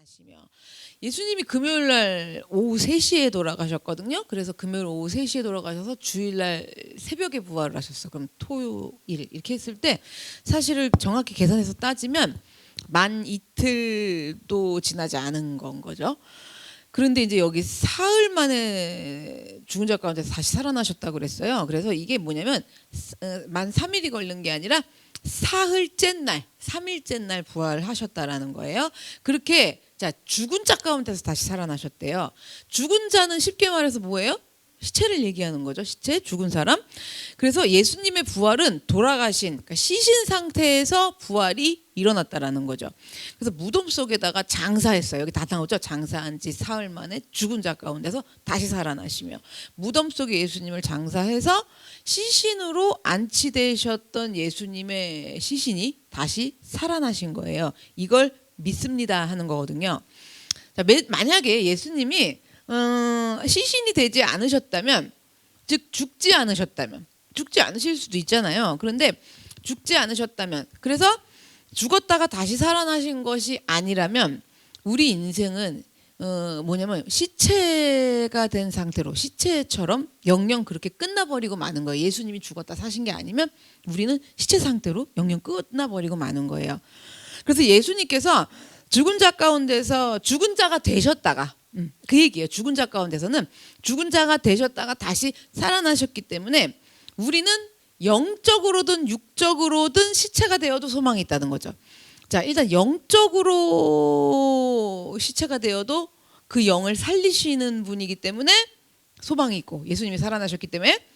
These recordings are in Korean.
살아나시며 예수님이 금요일 날 오후 3시에 돌아가셨거든요. 그래서 금요일 오후 3시에 돌아가셔서 주일 날 새벽에 부활을 하셨어. 그럼 토요일 이렇게 했을 때 사실을 정확히 계산해서 따지면 만 이틀도 지나지 않은 건 거죠. 그런데 이제 여기 사흘 만에 죽은 자 가운데서 다시 살아나셨다고 그랬어요. 그래서 이게 뭐냐면 만 3일이 걸린 게 아니라 사흘째 날, 3일째 날 부활하셨다라는 거예요. 그렇게 자 죽은 자 가운데서 다시 살아나셨대요. 죽은 자는 쉽게 말해서 뭐예요? 시체를 얘기하는 거죠. 시체, 죽은 사람. 그래서 예수님의 부활은 돌아가신, 그러니까 시신 상태에서 부활이 일어났다라는 거죠. 그래서 무덤 속에다가 장사했어요. 여기 다 나오죠. 장사한 지 사흘 만에 죽은 자 가운데서 다시 살아나시며 무덤 속에 예수님을 장사해서 시신으로 안치되셨던 예수님의 시신이 다시 살아나신 거예요. 이걸 믿습니다 하는 거거든요. 자, 만약에 예수님이 시신이 되지 않으셨다면, 즉 죽지 않으셨다면, 죽지 않으실 수도 있잖아요. 그런데 죽지 않으셨다면, 그래서 죽었다가 다시 살아나신 것이 아니라면 우리 인생은 뭐냐면 시체가 된 상태로, 시체처럼 영영 그렇게 끝나버리고 마는 거예요. 예수님이 죽었다 사신 게 아니면 우리는 시체 상태로 영영 끝나버리고 마는 거예요. 그래서 예수님께서 죽은 자 가운데서 죽은 자가 되셨다가, 그 얘기예요. 죽은 자 가운데서는 죽은 자가 되셨다가 다시 살아나셨기 때문에 우리는 영적으로든 육적으로든 시체가 되어도 소망이 있다는 거죠. 자, 일단 영적으로 시체가 되어도 그 영을 살리시는 분이기 때문에 소망이 있고, 예수님이 살아나셨기 때문에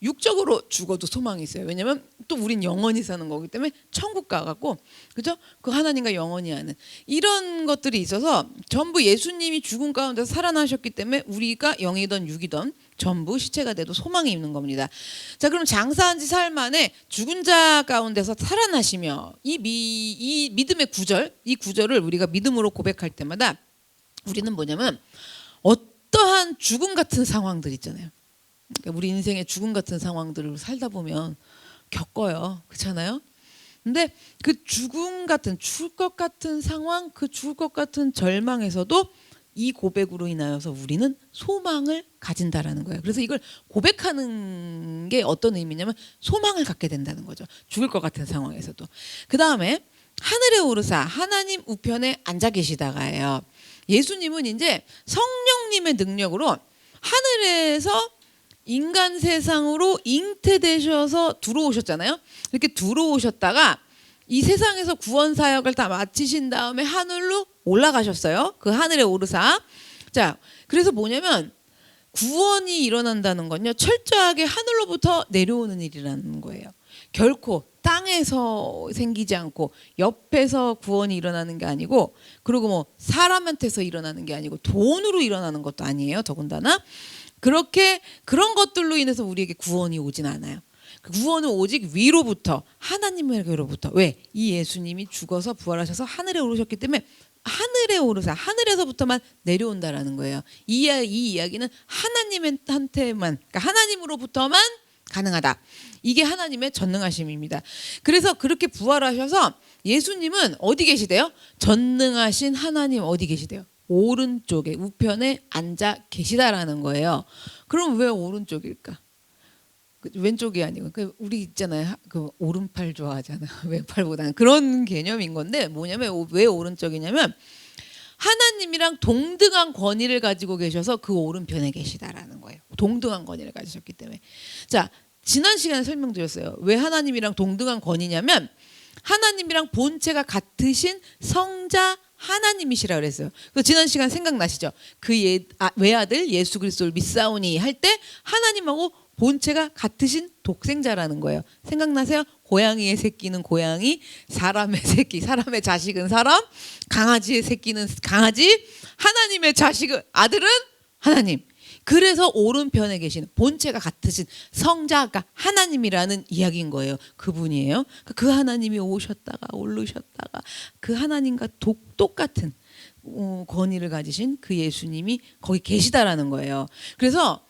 육적으로 죽어도 소망이 있어요. 왜냐면 또 우린 영원히 사는 거기 때문에 천국 가갖고, 그죠? 그 하나님과 영원히 하는 이런 것들이 있어서 전부 예수님이 죽은 가운데서 살아나셨기 때문에 우리가 영이든 육이든 전부 시체가 돼도 소망이 있는 겁니다. 자, 그럼 장사한 지 사흘 만에 죽은 자 가운데서 살아나시며, 이 믿음의 구절, 이 구절을 우리가 믿음으로 고백할 때마다 우리는 뭐냐면 어떠한 죽음 같은 상황들 있잖아요. 그러니까 우리 인생의 죽음 같은 상황들을 살다 보면 겪어요. 그렇잖아요? 근데 그 죽음 같은, 죽을 것 같은 상황, 그 죽을 것 같은 절망에서도 이 고백으로 인하여서 우리는 소망을 가진다라는 거예요. 그래서 이걸 고백하는 게 어떤 의미냐면 소망을 갖게 된다는 거죠. 죽을 것 같은 상황에서도. 그 다음에 하늘에 오르사 하나님 우편에 앉아 계시다가예요. 예수님은 이제 성령님의 능력으로 하늘에서 인간 세상으로 잉태되셔서 들어오셨잖아요. 이렇게 들어오셨다가 이 세상에서 구원 사역을 다 마치신 다음에 하늘로 올라가셨어요. 그 하늘에 오르사. 자, 그래서 뭐냐면 구원이 일어난다는 건요, 철저하게 하늘로부터 내려오는 일이라는 거예요. 결코 땅에서 생기지 않고 옆에서 구원이 일어나는 게 아니고, 그리고 뭐 사람한테서 일어나는 게 아니고 돈으로 일어나는 것도 아니에요. 더군다나 그렇게 그런 것들로 인해서 우리에게 구원이 오진 않아요. 구원은 오직 위로부터, 하나님에게로부터. 왜? 이 예수님이 죽어서 부활하셔서 하늘에 오르셨기 때문에 하늘에 오르사, 하늘에서부터만 내려온다라는 거예요. 이 이야기는 하나님한테만, 그러니까 하나님으로부터만 가능하다. 이게 하나님의 전능하심입니다. 그래서 그렇게 부활하셔서 예수님은 어디 계시대요? 전능하신 하나님 어디 계시대요? 오른쪽에 우편에 앉아 계시다라는 거예요. 그럼 왜 오른쪽일까? 왼쪽이 아니고, 우리 있잖아요. 그 오른팔 좋아하잖아. 왼팔보다는 그런 개념인 건데, 뭐냐면 왜 오른쪽이냐면 하나님이랑 동등한 권위를 가지고 계셔서 그 오른편에 계시다라는 거예요. 동등한 권위를 가지셨기 때문에. 자, 지난 시간에 설명드렸어요. 왜 하나님이랑 동등한 권위냐면 하나님이랑 본체가 같으신 성자 하나님이시라 그랬어요. 그래서 지난 시간 생각나시죠? 그 외아들 예수 그리스도를 믿사오니 할 때 하나님하고 본체가 같으신 독생자라는 거예요. 생각나세요? 고양이의 새끼는 고양이, 사람의 새끼, 사람의 자식은 사람, 강아지의 새끼는 강아지, 하나님의 자식은 아들은 하나님. 그래서 오른편에 계신 본체가 같으신 성자가 하나님이라는 이야기인 거예요. 그분이에요. 그 하나님이 오셨다가 오르셨다가 그 하나님과 똑같은 권위를 가지신 그 예수님이 거기 계시다라는 거예요. 그래서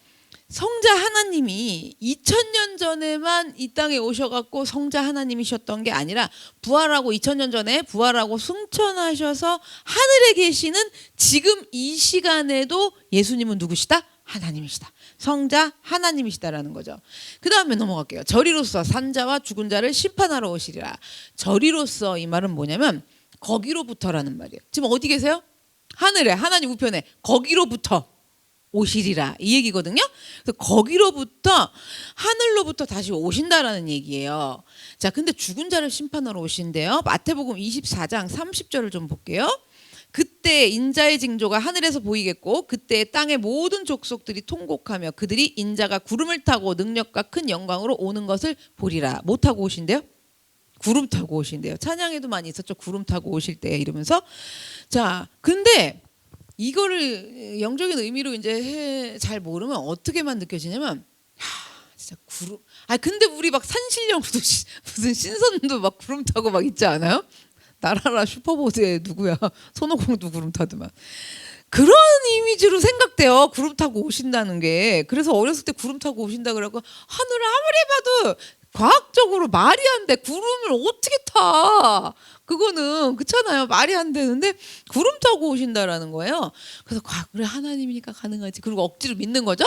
성자 하나님이 2000년 전에만 이 땅에 오셔갖고 성자 하나님이셨던 게 아니라 부활하고 2000년 전에 부활하고 승천하셔서 하늘에 계시는 지금 이 시간에도 예수님은 누구시다? 하나님이시다. 성자 하나님이시다라는 거죠. 그 다음에 넘어갈게요. 저리로서 산자와 죽은 자를 심판하러 오시리라. 저리로서 이 말은 뭐냐면 거기로부터라는 말이에요. 지금 어디 계세요? 하늘에, 하나님 우편에 거기로부터 오시리라 이 얘기거든요. 그래서 거기로부터 하늘로부터 다시 오신다라는 얘기예요. 자, 근데 죽은 자를 심판하러 오신대요. 마태복음 24장 30절을 좀 볼게요. 그때 인자의 징조가 하늘에서 보이겠고 그때 땅의 모든 족속들이 통곡하며 그들이 인자가 구름을 타고 능력과 큰 영광으로 오는 것을 보리라. 뭐 타고 오신대요? 구름 타고 오신대요. 찬양에도 많이 있었죠. 구름 타고 오실 때 이러면서. 자, 근데 이거를 영적인 의미로 이제 잘 모르면 어떻게만 느껴지냐면, 진짜 구름. 근데 우리 막 산신령도 무슨 신선도 막 구름 타고 막 있지 않아요? 나라라 슈퍼보드에 누구야? 손오공도 구름 타더만. 그런 이미지로 생각돼요. 구름 타고 오신다는 게. 그래서 어렸을 때 구름 타고 오신다 그러고 하늘을 아무리 봐도 과학적으로 말이 안 돼. 구름을 어떻게 타? 그거는 그렇잖아요. 말이 안 되는데 구름 타고 오신다라는 거예요. 그래서 그래 하나님이니까 가능하지. 그리고 억지로 믿는 거죠.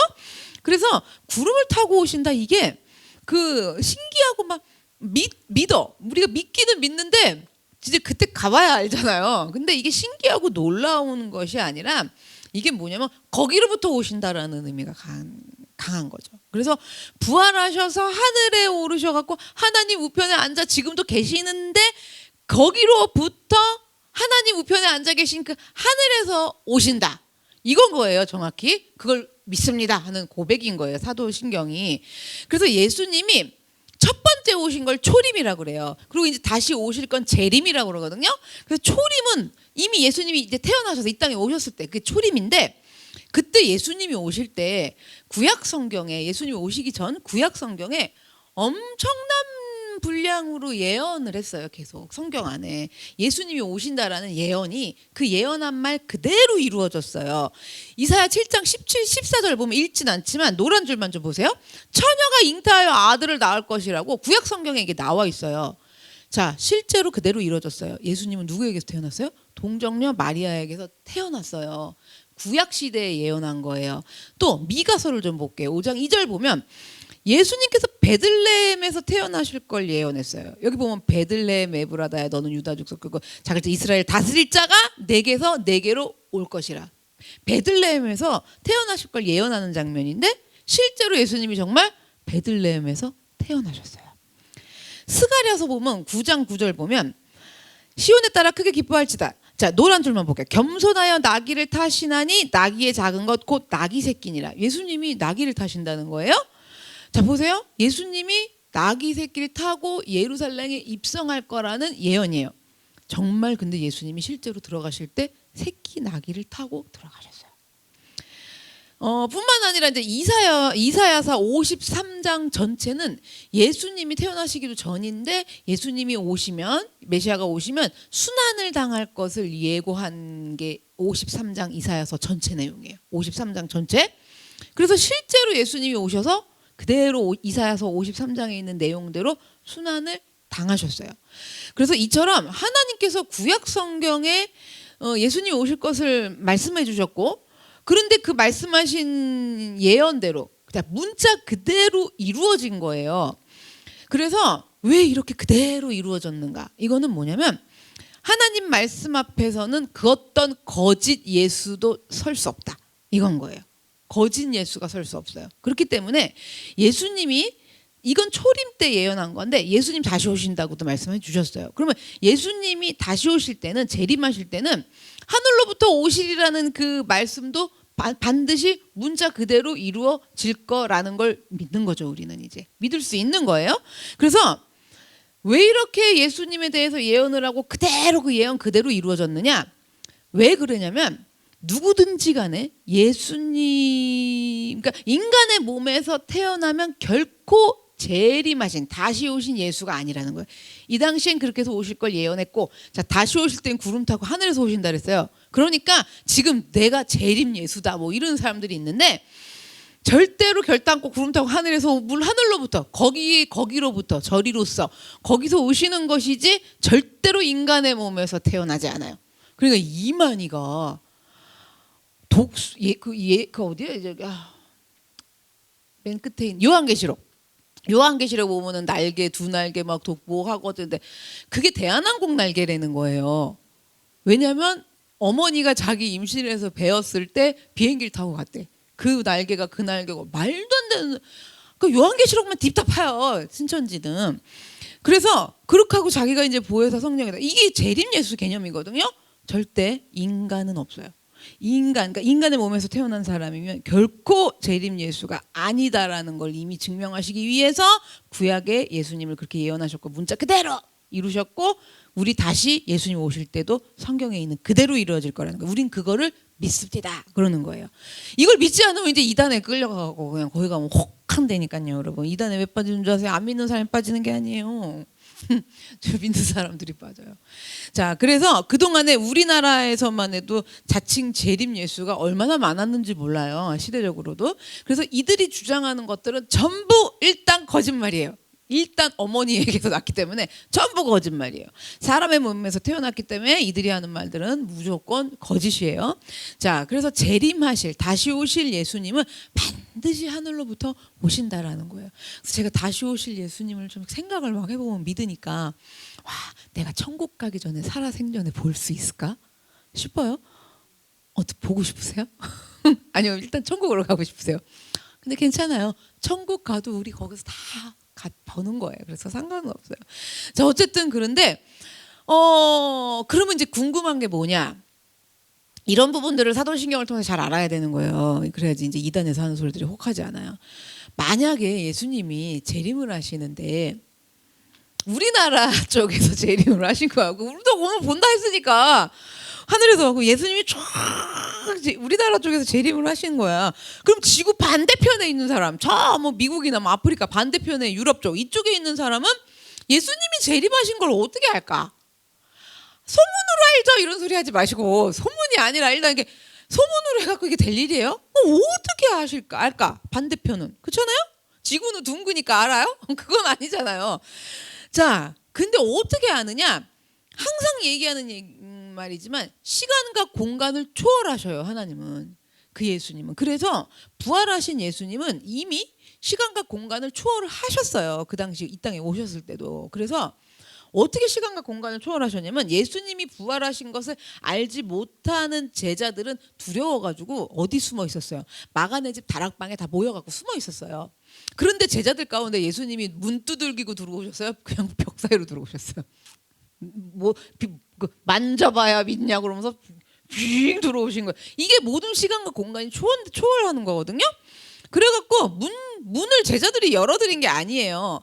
그래서 구름을 타고 오신다 이게 그 신기하고 막 믿어. 우리가 믿기는 믿는데 진짜 그때 가봐야 알잖아요. 근데 이게 신기하고 놀라운 것이 아니라 이게 뭐냐면 거기로부터 오신다라는 의미가 강한 거죠. 그래서 부활하셔서 하늘에 오르셔갖고 하나님 우편에 앉아 지금도 계시는데 거기로부터 하나님 우편에 앉아 계신 그 하늘에서 오신다. 이건 거예요, 정확히. 그걸 믿습니다 하는 고백인 거예요, 사도신경이. 그래서 예수님이 첫 번째 오신 걸 초림이라고 그래요. 그리고 이제 다시 오실 건 재림이라고 그러거든요. 그래서 초림은 이미 예수님이 이제 태어나셔서 이 땅에 오셨을 때 그게 초림인데, 그때 예수님이 오실 때 구약 성경에, 예수님이 오시기 전 구약 성경에 엄청난 분량으로 예언을 했어요. 계속 성경 안에 예수님이 오신다라는 예언이 그 예언한 말 그대로 이루어졌어요. 이사야 7장 17, 14절 보면 읽진 않지만 노란 줄만 좀 보세요. 처녀가 잉태하여 아들을 낳을 것이라고 구약 성경에 이게 나와 있어요. 자, 실제로 그대로 이루어졌어요. 예수님은 누구에게서 태어났어요? 동정녀 마리아에게서 태어났어요. 구약 시대에 예언한 거예요. 또 미가서를 좀 볼게요. 5장 2절 보면 예수님께서 베들레헴에서 태어나실 걸 예언했어요. 여기 보면 베들레헴 에브라다야 너는 유다 족속 그리고 자기 이스라엘 다스릴 자가 내게서 내게로 올 것이라. 베들레헴에서 태어나실 걸 예언하는 장면인데 실제로 예수님이 정말 베들레헴에서 태어나셨어요. 스가랴서 보면 9장 9절 보면 시온에 따라 크게 기뻐할지다. 자, 노란 줄만 볼게요. 겸손하여 나귀를 타시나니 나귀의 작은 것 곧 나귀 새끼니라. 예수님이 나귀를 타신다는 거예요. 자, 보세요. 예수님이 나귀 새끼를 타고 예루살렘에 입성할 거라는 예언이에요. 정말 근데 예수님이 실제로 들어가실 때 새끼 나귀를 타고 들어가셨어요. 뿐만 아니라 이제 이사야서 53장 전체는 예수님이 태어나시기도 전인데 예수님이 오시면 메시아가 오시면 순환을 당할 것을 예고한 게 53장 이사야서 전체 내용이에요. 53장 전체. 그래서 실제로 예수님이 오셔서 그대로 이사야서 53장에 있는 내용대로 순환을 당하셨어요. 그래서 이처럼 하나님께서 구약 성경에 예수님이 오실 것을 말씀해 주셨고, 그런데 그 말씀하신 예언대로 문자 그대로 이루어진 거예요. 그래서 왜 이렇게 그대로 이루어졌는가? 이거는 뭐냐면 하나님 말씀 앞에서는 그 어떤 거짓 예수도 설 수 없다. 이건 거예요. 거짓 예수가 설 수 없어요. 그렇기 때문에 예수님이 이건 초림 때 예언한 건데 예수님 다시 오신다고도 말씀해 주셨어요. 그러면 예수님이 다시 오실 때는, 재림하실 때는 하늘로부터 오시리라는 그 말씀도 반드시 문자 그대로 이루어질 거라는 걸 믿는 거죠. 우리는 이제 믿을 수 있는 거예요. 그래서 왜 이렇게 예수님에 대해서 예언을 하고 그대로 그 예언 그대로 이루어졌느냐? 왜 그러냐면 누구든지 간에 예수님, 그러니까 인간의 몸에서 태어나면 결코 재림하신 다시 오신 예수가 아니라는 거예요. 이 당시엔 그렇게 해서 오실 걸 예언했고, 자, 다시 오실 땐 구름 타고 하늘에서 오신다 그랬어요. 그러니까 지금 내가 재림 예수다 뭐 이런 사람들이 있는데, 절대로 결단코 구름 타고 하늘에서 물 하늘로부터 거기로부터 저리로서 거기서 오시는 것이지 절대로 인간의 몸에서 태어나지 않아요. 그러니까 이만희가 그 어디야 저기 맨 끝에 있는 요한계시록 보면은 날개 두 날개 막 독보하거든. 근데 그게 대한항공 날개라는 거예요. 왜냐하면 어머니가 자기 임신해서 배웠을 때 비행기를 타고 갔대. 그 날개가 말도 안 되는. 그 요한계시록만 딥답해요. 신천지는. 그래서 그렇게 하고 자기가 이제 보혜사 성령이다. 이게 재림 예수 개념이거든요. 절대 인간은 없어요. 그러니까 인간의 몸에서 태어난 사람이면 결코 재림 예수가 아니다라는 걸 이미 증명하시기 위해서 구약에 예수님을 그렇게 예언하셨고 문자 그대로 이루셨고 우리 다시 예수님 오실 때도 성경에 있는 그대로 이루어질 거라는 거예요. 우린 그거를 믿습니다. 그러는 거예요. 이걸 믿지 않으면 이제 이단에 끌려가고 그냥 거기 가면 혹한다니까요, 여러분. 이단에 왜 빠지는 줄 아세요? 안 믿는 사람이 빠지는 게 아니에요. 저 믿는 사람들이 빠져요. 자, 그래서 그동안에 우리나라에서만 해도 자칭 재림 예수가 얼마나 많았는지 몰라요. 시대적으로도. 그래서 이들이 주장하는 것들은 전부 일단 거짓말이에요. 일단 어머니에게서 났기 때문에 전부 거짓말이에요. 사람의 몸에서 태어났기 때문에 이들이 하는 말들은 무조건 거짓이에요. 자, 그래서 재림하실 다시 오실 예수님은 반드시 하늘로부터 오신다라는 거예요. 그래서 제가 다시 오실 예수님을 좀 생각을 막 해보면 믿으니까 와, 내가 천국 가기 전에 살아생전에 볼 수 있을까 싶어요. 어떻게 보고 싶으세요? 아니요, 일단 천국으로 가고 싶으세요. 근데 괜찮아요. 천국 가도 우리 거기서 다 버는 거예요. 그래서 상관은 없어요. 자, 어쨌든 그런데 그러면 이제 궁금한 게 뭐냐? 이런 부분들을 사도신경을 통해서 잘 알아야 되는 거예요. 그래야지 이제 이단에서 하는 소리들이 혹하지 않아요. 만약에 예수님이 재림을 하시는데 우리나라 쪽에서 재림을 하신 거하고 우리도 오늘 본다 했으니까 하늘에서 하고 예수님이 쫙 우리나라 쪽에서 재림을 하신 거야. 그럼 지구 반대편에 있는 사람, 저 뭐 미국이나 뭐 아프리카 반대편에 유럽 쪽 이쪽에 있는 사람은 예수님이 재림하신 걸 어떻게 알까? 소문으로 알죠. 이런 소리 하지 마시고 소문이 아니라 일단 이게 소문으로 해갖고 이게 될 일이에요? 어떻게 알까? 반대편은 그렇잖아요. 지구는 둥그니까 알아요? 그건 아니잖아요. 자, 근데 어떻게 아느냐? 항상 얘기하는 말이지만 시간과 공간을 초월하셔요. 하나님은 그 예수님은. 그래서 부활하신 예수님은 이미 시간과 공간을 초월을 하셨어요. 그 당시 이 땅에 오셨을 때도. 그래서 어떻게 시간과 공간을 초월하셨냐면 예수님이 부활하신 것을 알지 못하는 제자들은 두려워가지고 어디 숨어 있었어요? 마가네 집 다락방에 다 모여갖고 숨어 있었어요. 그런데 제자들 가운데 예수님이 문 두들기고 들어오셨어요? 그냥 벽 사이로 들어오셨어요. 만져봐야 믿냐 그러면서 빙 들어오신 거예요. 이게 모든 시간과 공간이 초월하는 거거든요. 그래갖고 문을 제자들이 열어드린 게 아니에요.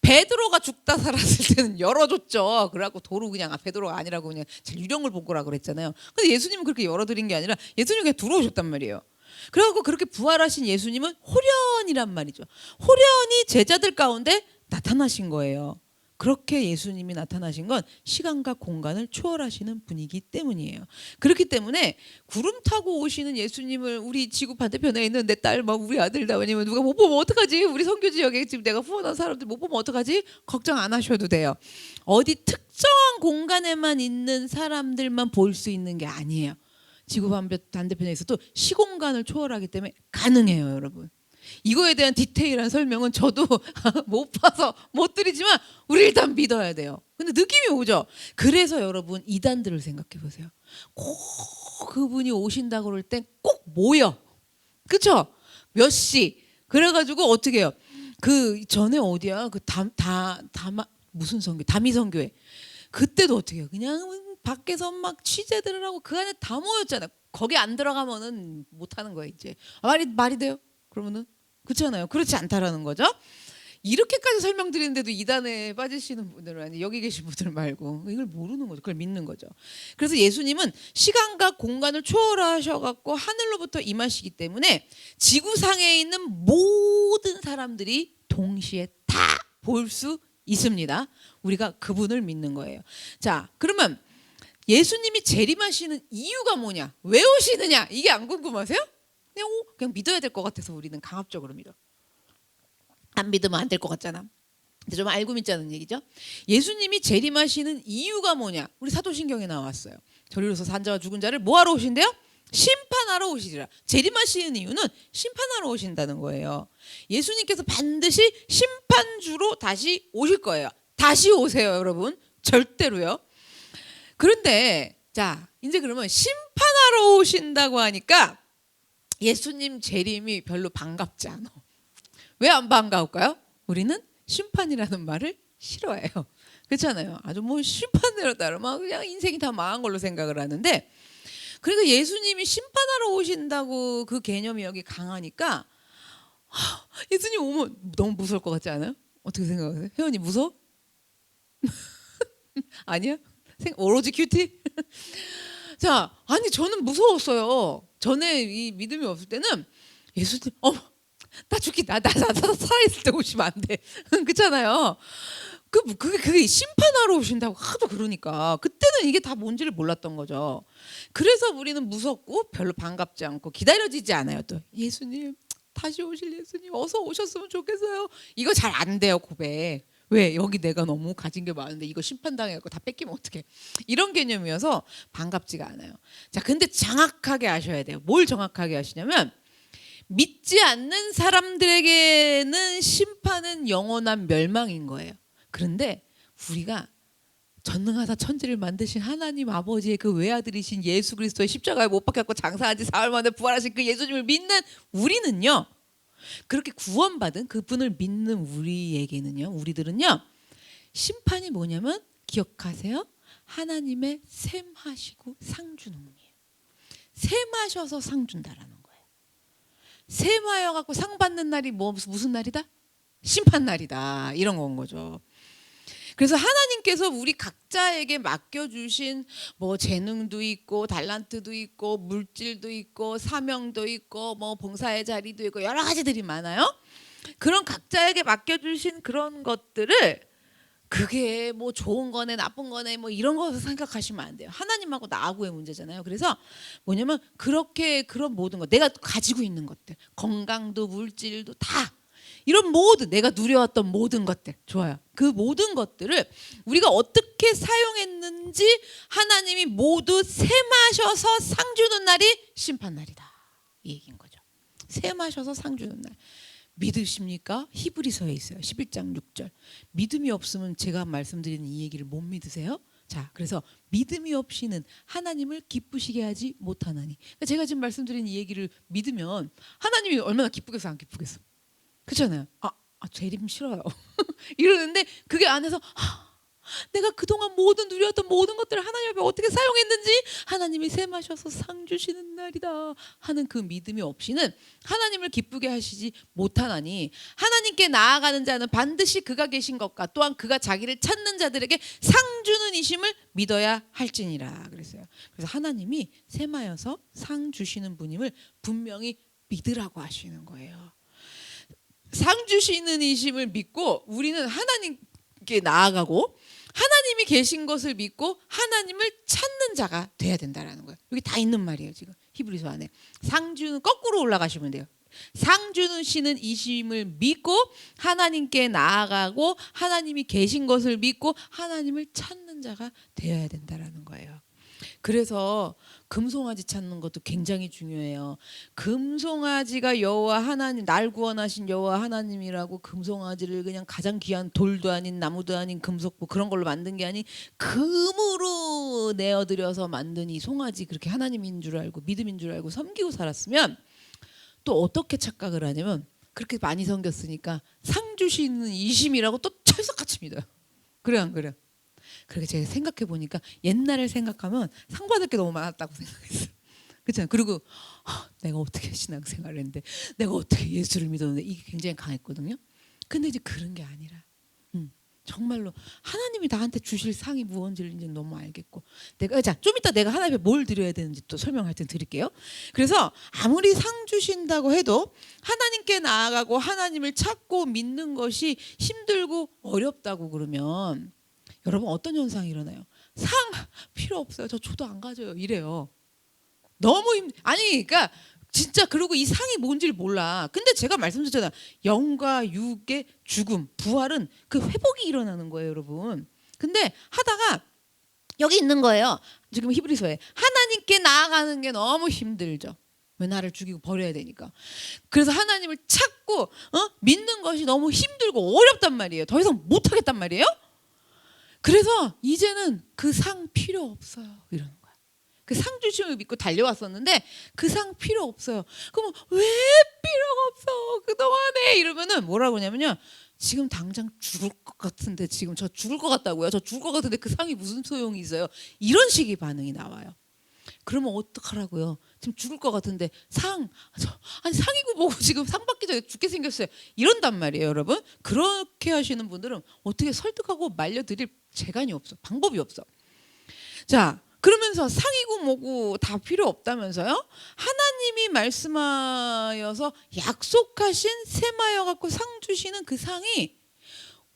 베드로가 죽다 살았을 때는 열어줬죠. 그래갖고 도로 그냥 베드로가 아니라고 그냥 유령을 본 거라 그랬잖아요. 근데 예수님은 그렇게 열어드린 게 아니라 예수님이 그냥 들어오셨단 말이에요. 그래갖고 그렇게 부활하신 예수님은 호련이란 말이죠. 호련히 제자들 가운데 나타나신 거예요. 그렇게 예수님이 나타나신 건 시간과 공간을 초월하시는 분이기 때문이에요. 그렇기 때문에 구름 타고 오시는 예수님을 우리 지구 반대편에 있는 내 딸, 막 우리 아들 나오면 누가 못 보면 어떡하지? 우리 선교 지역에 지금 내가 후원한 사람들 못 보면 어떡하지? 걱정 안 하셔도 돼요. 어디 특정한 공간에만 있는 사람들만 볼 수 있는 게 아니에요. 지구 반대편에 있어도 시공간을 초월하기 때문에 가능해요, 여러분. 이거에 대한 디테일한 설명은 저도 못 봐서 못 드리지만 우리 일단 믿어야 돼요. 근데 느낌이 오죠. 그래서 여러분 이단들을 생각해 보세요. 꼭 그분이 오신다고 그럴 땐 꼭 모여. 그쵸? 몇 시. 그래가지고 어떻게 해요? 그 전에 어디야? 무슨 선교? 다미선교회. 그때도 어떻게 해요? 그냥 밖에서 막 취재들을 하고 그 안에 다 모였잖아요. 거기 안 들어가면은 못 하는 거예요, 이제. 말이 돼요? 그러면은 그렇잖아요. 그렇지 않다라는 거죠. 이렇게까지 설명드리는데도 이단에 빠지시는 분들은 아니 여기 계신 분들 말고 이걸 모르는 거죠. 그걸 믿는 거죠. 그래서 예수님은 시간과 공간을 초월하셔갖고 하늘로부터 임하시기 때문에 지구상에 있는 모든 사람들이 동시에 다 볼 수 있습니다. 우리가 그분을 믿는 거예요. 자, 그러면 예수님이 재림하시는 이유가 뭐냐? 왜 오시느냐? 이게 안 궁금하세요? 그냥 믿어야 될 것 같아서 우리는 강압적으로 믿어. 안 믿으면 안 될 것 같잖아. 근데 좀 알고 믿자는 얘기죠. 예수님이 재림하시는 이유가 뭐냐? 우리 사도신경에 나왔어요. 저리로서 산 자와 죽은 자를 뭐하러 오신대요? 심판하러 오시리라. 재림하시는 이유는 심판하러 오신다는 거예요. 예수님께서 반드시 심판주로 다시 오실 거예요. 다시 오세요, 여러분. 절대로요. 그런데 자, 이제 그러면 심판하러 오신다고 하니까 예수님 재림이 별로 반갑지 않아. 왜 안 반가울까요? 우리는 심판이라는 말을 싫어해요. 그렇잖아요. 아주 뭐 심판대로 따르면 그냥 인생이 다 망한 걸로 생각을 하는데, 그러니까 예수님이 심판하러 오신다고 그 개념이 여기 강하니까 예수님 오면 너무 무서울 것 같지 않아요? 어떻게 생각하세요? 혜원이 무서워? 아니야? 오로지 큐티? 자, 아니 저는 무서웠어요. 전에 이 믿음이 없을 때는 예수님, 나 죽기 나 살아있을 때 오시면 안 돼. 그렇잖아요. 그게 심판하러 오신다고 하도 그러니까 그때는 이게 다 뭔지를 몰랐던 거죠. 그래서 우리는 무섭고 별로 반갑지 않고 기다려지지 않아요. 또 예수님 다시 오실 예수님 어서 오셨으면 좋겠어요. 이거 잘 안 돼요, 고백. 왜? 여기 내가 너무 가진 게 많은데 이거 심판당해갖고 다 뺏기면 어떡해. 이런 개념이어서 반갑지가 않아요. 자, 근데 정확하게 아셔야 돼요. 뭘 정확하게 아시냐면, 믿지 않는 사람들에게는 심판은 영원한 멸망인 거예요. 그런데 우리가 전능하사 천지를 만드신 하나님 아버지의 그 외아들이신 예수 그리스도의 십자가에 못 박혔고 장사한 지 사흘 만에 부활하신 그 예수님을 믿는 우리는요, 그렇게 구원받은 그분을 믿는 우리들은요, 심판이 뭐냐면 기억하세요. 하나님의 셈하시고 상 주는 분이에요. 셈하셔서 상 준다라는 거예요. 셈하여 갖고 상 받는 날이 무슨 날이다? 심판 날이다. 이런 건 거죠. 그래서 하나님께서 우리 각자에게 맡겨주신 뭐 재능도 있고 달란트도 있고 물질도 있고 사명도 있고 뭐 봉사의 자리도 있고 여러 가지들이 많아요. 그런 각자에게 맡겨주신 그런 것들을 그게 뭐 좋은 거네 나쁜 거네 뭐 이런 거 생각하시면 안 돼요. 하나님하고 나하고의 문제잖아요. 그래서 뭐냐면 그렇게 그런 모든 것, 내가 가지고 있는 것들, 건강도 물질도 다 이런 모든 내가 누려왔던 모든 것들, 좋아요. 그 모든 것들을 우리가 어떻게 사용했는지 하나님이 모두 셈하셔서 상 주는 날이 심판 날이다. 이 얘기인 거죠. 셈하셔서 상 주는 날. 믿으십니까? 히브리서에 있어요. 11장 6절. 믿음이 없으면 제가 말씀드리는 이 얘기를 못 믿으세요? 자, 그래서 믿음이 없이는 하나님을 기쁘시게 하지 못하나니. 그러니까 제가 지금 말씀드린 이 얘기를 믿으면 하나님이 얼마나 기쁘겠어, 안 기쁘겠어? 그렇잖아요. 재림 싫어요. 이러는데 그게 안에서 내가 그동안 누렸던 모든 것들을 하나님 앞에 어떻게 사용했는지 하나님이 셈하셔서 상 주시는 날이다 하는 그 믿음이 없이는 하나님을 기쁘게 하시지 못하나니, 하나님께 나아가는 자는 반드시 그가 계신 것과 또한 그가 자기를 찾는 자들에게 상 주는 이심을 믿어야 할지니라 그랬어요. 그래서 하나님이 셈하여서 상 주시는 분임을 분명히 믿으라고 하시는 거예요. 상 주시는 이심을 믿고 우리는 하나님께 나아가고 하나님이 계신 것을 믿고 하나님을 찾는 자가 돼야 된다라는 거예요. 여기 다 있는 말이에요. 지금 히브리서 안에 상 주는 거꾸로 올라가시면 돼요. 상 주시는 이심을 믿고 하나님께 나아가고 하나님이 계신 것을 믿고 하나님을 찾는 자가 되어야 된다라는 거예요. 그래서 금송아지 찾는 것도 굉장히 중요해요. 금송아지가 여호와 하나님, 날 구원하신 여호와 하나님이라고 금송아지를 그냥 가장 귀한 돌도 아닌 나무도 아닌 금속고 그런 걸로 만든 게 아닌 금으로 내어드려서 만든 이 송아지, 그렇게 하나님인 줄 알고 믿음인 줄 알고 섬기고 살았으면 또 어떻게 착각을 하냐면, 그렇게 많이 섬겼으니까 상 주시는 이심이라고 또 철석같이 믿어요. 그래 안 그래? 그렇게 제가 생각해 보니까 옛날을 생각하면 상 받을 게 너무 많았다고 생각했어요. 그렇잖아요. 그리고 내가 어떻게 신앙생활을 했는데, 내가 어떻게 예수를 믿었는데, 이게 굉장히 강했거든요. 근데 이제 그런 게 아니라 정말로 하나님이 나한테 주실 상이 무언지를 이제 너무 알겠고, 좀 이따 내가 하나님께 뭘 드려야 되는지 또 설명할 때 드릴게요. 그래서 아무리 상 주신다고 해도 하나님께 나아가고 하나님을 찾고 믿는 것이 힘들고 어렵다고 그러면 여러분 어떤 현상이 일어나요? 상 필요 없어요. 저 줘도 안 가져요. 이래요. 너무 그러니까 진짜. 그리고 이 상이 뭔지를 몰라. 근데 제가 말씀드렸잖아요. 영과 육의 죽음, 부활은 그 회복이 일어나는 거예요, 여러분. 근데 하다가 여기 있는 거예요. 지금 히브리서에 하나님께 나아가는 게 너무 힘들죠. 왜 나를 죽이고 버려야 되니까. 그래서 하나님을 찾고 믿는 것이 너무 힘들고 어렵단 말이에요. 더 이상 못하겠단 말이에요. 그래서 이제는 그 상 필요 없어요, 이러는 거야. 그 상 주심을 믿고 달려왔었는데 그 상 필요 없어요. 그럼 왜 필요가 없어 그동안에 이러면은 뭐라고 하냐면요, 지금 당장 죽을 것 같은데, 지금 저 죽을 것 같다고요? 저 죽을 것 같은데 그 상이 무슨 소용이 있어요? 이런 식의 반응이 나와요. 그러면 어떡하라고요? 지금 죽을 것 같은데 아니 상이고 뭐고 지금 상 받기 전에 죽게 생겼어요. 이런단 말이에요, 여러분. 그렇게 하시는 분들은 어떻게 설득하고 말려드릴 재간이 없어. 방법이 없어. 자, 그러면서 상이고 뭐고 다 필요 없다면서요? 하나님이 말씀하여서 약속하신 세마여 갖고 상 주시는 그 상이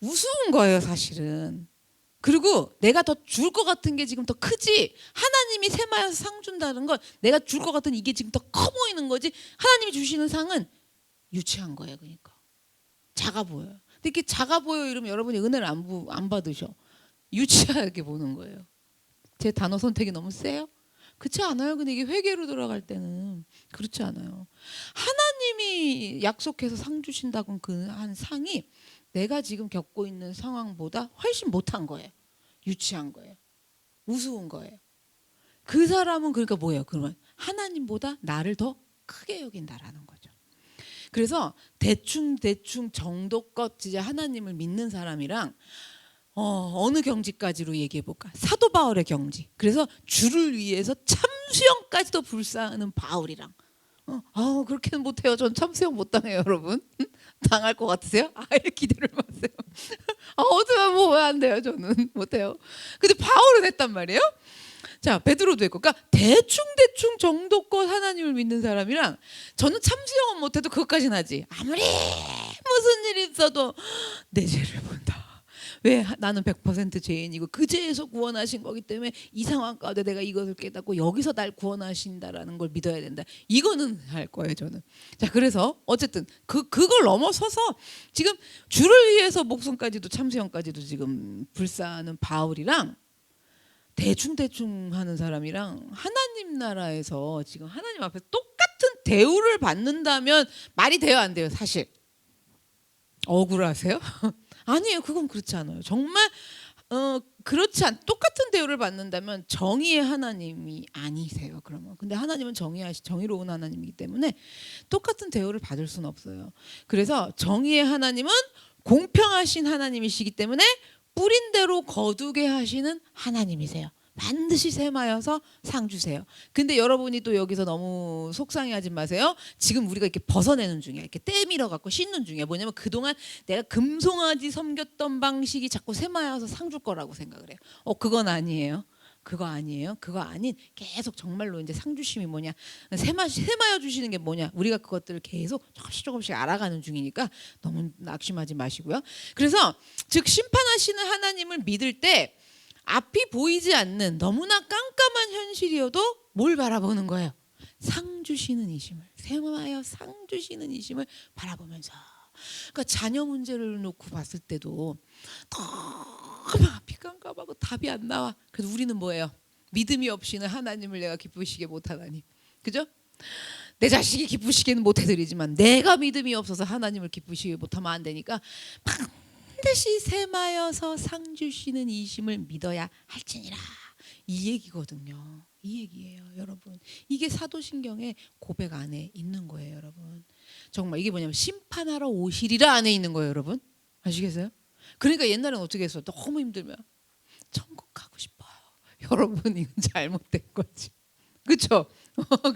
우스운 거예요, 사실은. 그리고 내가 더 줄 것 같은 게 지금 더 크지, 하나님이 세마여서 상 준다는 건 내가 줄 것 같은 이게 지금 더 커 보이는 거지, 하나님이 주시는 상은 유치한 거예요. 그러니까 작아 보여요. 근데 이렇게 작아 보여 이러면 여러분이 은혜를 안 받으셔. 유치하게 보는 거예요. 제 단어 선택이 너무 세요? 그렇지 않아요. 근데 이게 회개로 들어갈 때는 그렇지 않아요. 하나님이 약속해서 상 주신다고 그 한 상이 내가 지금 겪고 있는 상황보다 훨씬 못한 거예요. 유치한 거예요. 우스운 거예요. 그 사람은 그러니까 뭐예요? 그러면 하나님보다 나를 더 크게 여긴다라는 거죠. 그래서 대충 정도껏 진짜 하나님을 믿는 사람이랑 어느 경지까지로 얘기해 볼까? 사도 바울의 경지. 그래서 주를 위해서 참수형까지도 불사하는 바울이랑 그렇게는 못해요. 전 참수형 못 당해요, 여러분. 당할 것 같으세요? 아예 기대를 마세요. 어쩌면 뭐 안 돼요, 저는 못해요. 근데 바울은 했단 말이에요. 자, 베드로도 했고, 그러니까 대충 정도껏 하나님을 믿는 사람이랑, 저는 참수형은 못해도 그것까지는 하지. 아무리 무슨 일이 있어도 내 죄를 본다. 왜? 나는 100% 죄인이고 그 죄에서 구원하신 거기 때문에 이 상황 가운데 내가 이것을 깨닫고 여기서 날 구원하신다라는 걸 믿어야 된다. 이거는 할 거예요, 저는. 자, 그래서 어쨌든 그걸 넘어서서 지금 주를 위해서 목숨까지도 참수형까지도 지금 불사하는 바울이랑 대충 하는 사람이랑 하나님 나라에서 지금 하나님 앞에 똑같은 대우를 받는다면 말이 돼요, 안 돼요? 사실 억울하세요? 아니에요. 그건 그렇지 않아요. 정말 그렇지 않. 똑같은 대우를 받는다면 정의의 하나님이 아니세요. 그러면. 근데 하나님은 정의로운 하나님이기 때문에 똑같은 대우를 받을 수는 없어요. 그래서 정의의 하나님은 공평하신 하나님이시기 때문에 뿌린 대로 거두게 하시는 하나님이세요. 반드시 세마여서 상 주세요. 근데 여러분이 또 여기서 너무 속상해하지 마세요. 지금 우리가 이렇게 벗어내는 중이야. 이렇게 때밀어 갖고 씻는 중이야. 뭐냐면 그동안 내가 금송아지 섬겼던 방식이 자꾸 세마여서 상 줄 거라고 생각을 해요. 그건 아니에요. 그거 아니에요. 그거 아닌 계속 정말로 이제 상 주심이 뭐냐, 세마여 주시는 게 뭐냐, 우리가 그것들을 계속 조금씩 알아가는 중이니까 너무 낙심하지 마시고요. 그래서 즉 심판하시는 하나님을 믿을 때 앞이 보이지 않는 너무나 깜깜한 현실이어도 뭘 바라보는 거예요? 상 주시는 이심을, 세마여 상 주시는 이심을 바라보면서. 그러니까 자녀 문제를 놓고 봤을 때도 너무 앞이 깜깜하고 답이 안 나와. 그래서 우리는 뭐예요? 믿음이 없이는 하나님을 내가 기쁘시게 못하다니, 그죠? 내 자식이 기쁘시게는 못해드리지만 내가 믿음이 없어서 하나님을 기쁘시게 못하면 안 되니까 반드시 세마여서 상 주시는 이심을 믿어야 할지니라. 이 얘기거든요. 이 얘기예요, 여러분. 이게 사도신경의 고백 안에 있는 거예요, 여러분. 정말 이게 뭐냐면 심판하러 오시리라 안에 있는 거예요, 여러분. 아시겠어요? 그러니까 옛날에는 어떻게 했어요? 너무 힘들면 천국 가고 싶어요. 여러분, 이건 잘못된 거지. 그렇죠?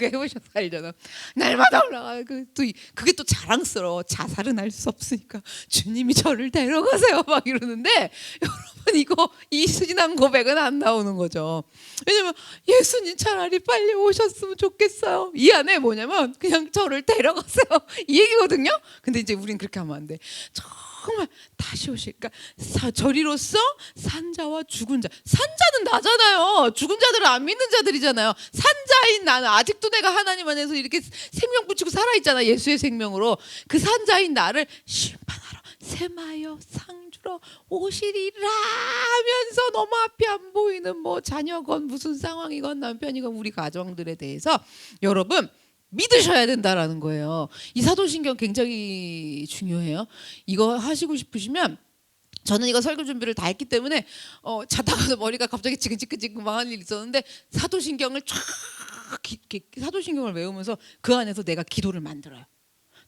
해보셔서 알잖아. 날마다 올라가요. 그게 또 자랑스러워. 자살은 할 수 없으니까 주님이 저를 데려가세요 막 이러는데, 여러분 이거 이 수진한 고백은 안 나오는 거죠. 왜냐면 예수님 차라리 빨리 오셨으면 좋겠어요. 이 안에 뭐냐면 그냥 저를 데려가세요 이 얘기거든요. 근데 이제 우린 그렇게 하면 안 돼. 저 정말 다시 오실. 그러니까 저리로서 산자와 죽은 자. 산자는 나잖아요. 죽은 자들은 안 믿는 자들이잖아요. 산자인 나는 아직도 내가 하나님 안에서 이렇게 생명 붙이고 살아있잖아. 예수의 생명으로. 그 산자인 나를 심판하러 세마여 상주러 오시리라 하면서 너무 앞이 안 보이는 뭐 자녀건 무슨 상황이건 남편이건 우리 가정들에 대해서 여러분 믿으셔야 된다라는 거예요. 이 사도신경 굉장히 중요해요. 이거 하시고 싶으시면 저는 이거 설교 준비를 다 했기 때문에 자다가도 머리가 갑자기 지근지근지근 망한 일이 있었는데 사도신경을 쫙 사도신경을 외우면서 그 안에서 내가 기도를 만들어요.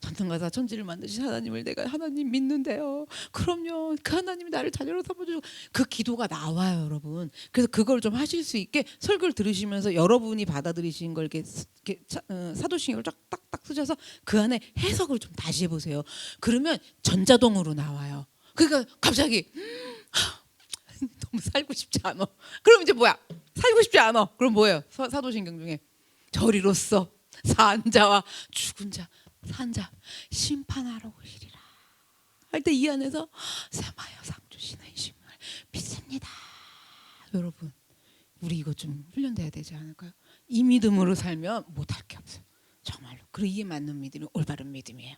전능가사 천지를 만드신 하나님을 내가 하나님 믿는데요. 그럼요. 그 하나님이 나를 자녀로 삼아주고 그 기도가 나와요, 여러분. 그래서 그걸 좀 하실 수 있게 설교를 들으시면서 여러분이 받아들이신 걸 이렇게 사도신경을 딱딱딱 쓰셔서 그 안에 해석을 좀 다시 해보세요. 그러면 전자동으로 나와요. 그러니까 갑자기 너무 살고 싶지 않아. 그럼 이제 뭐야? 살고 싶지 않아. 그럼 뭐예요? 사도신경 중에 저리로서 산자와 죽은 자 산자 심판하러 오시리라 할 때 이 안에서 세마여 상주시는 이심을 믿습니다. 여러분 우리 이거 좀 훈련돼야 되지 않을까요? 이 믿음으로 살면 못할 게 없어요. 정말로. 그리고 이게 맞는 믿음이 올바른 믿음이에요.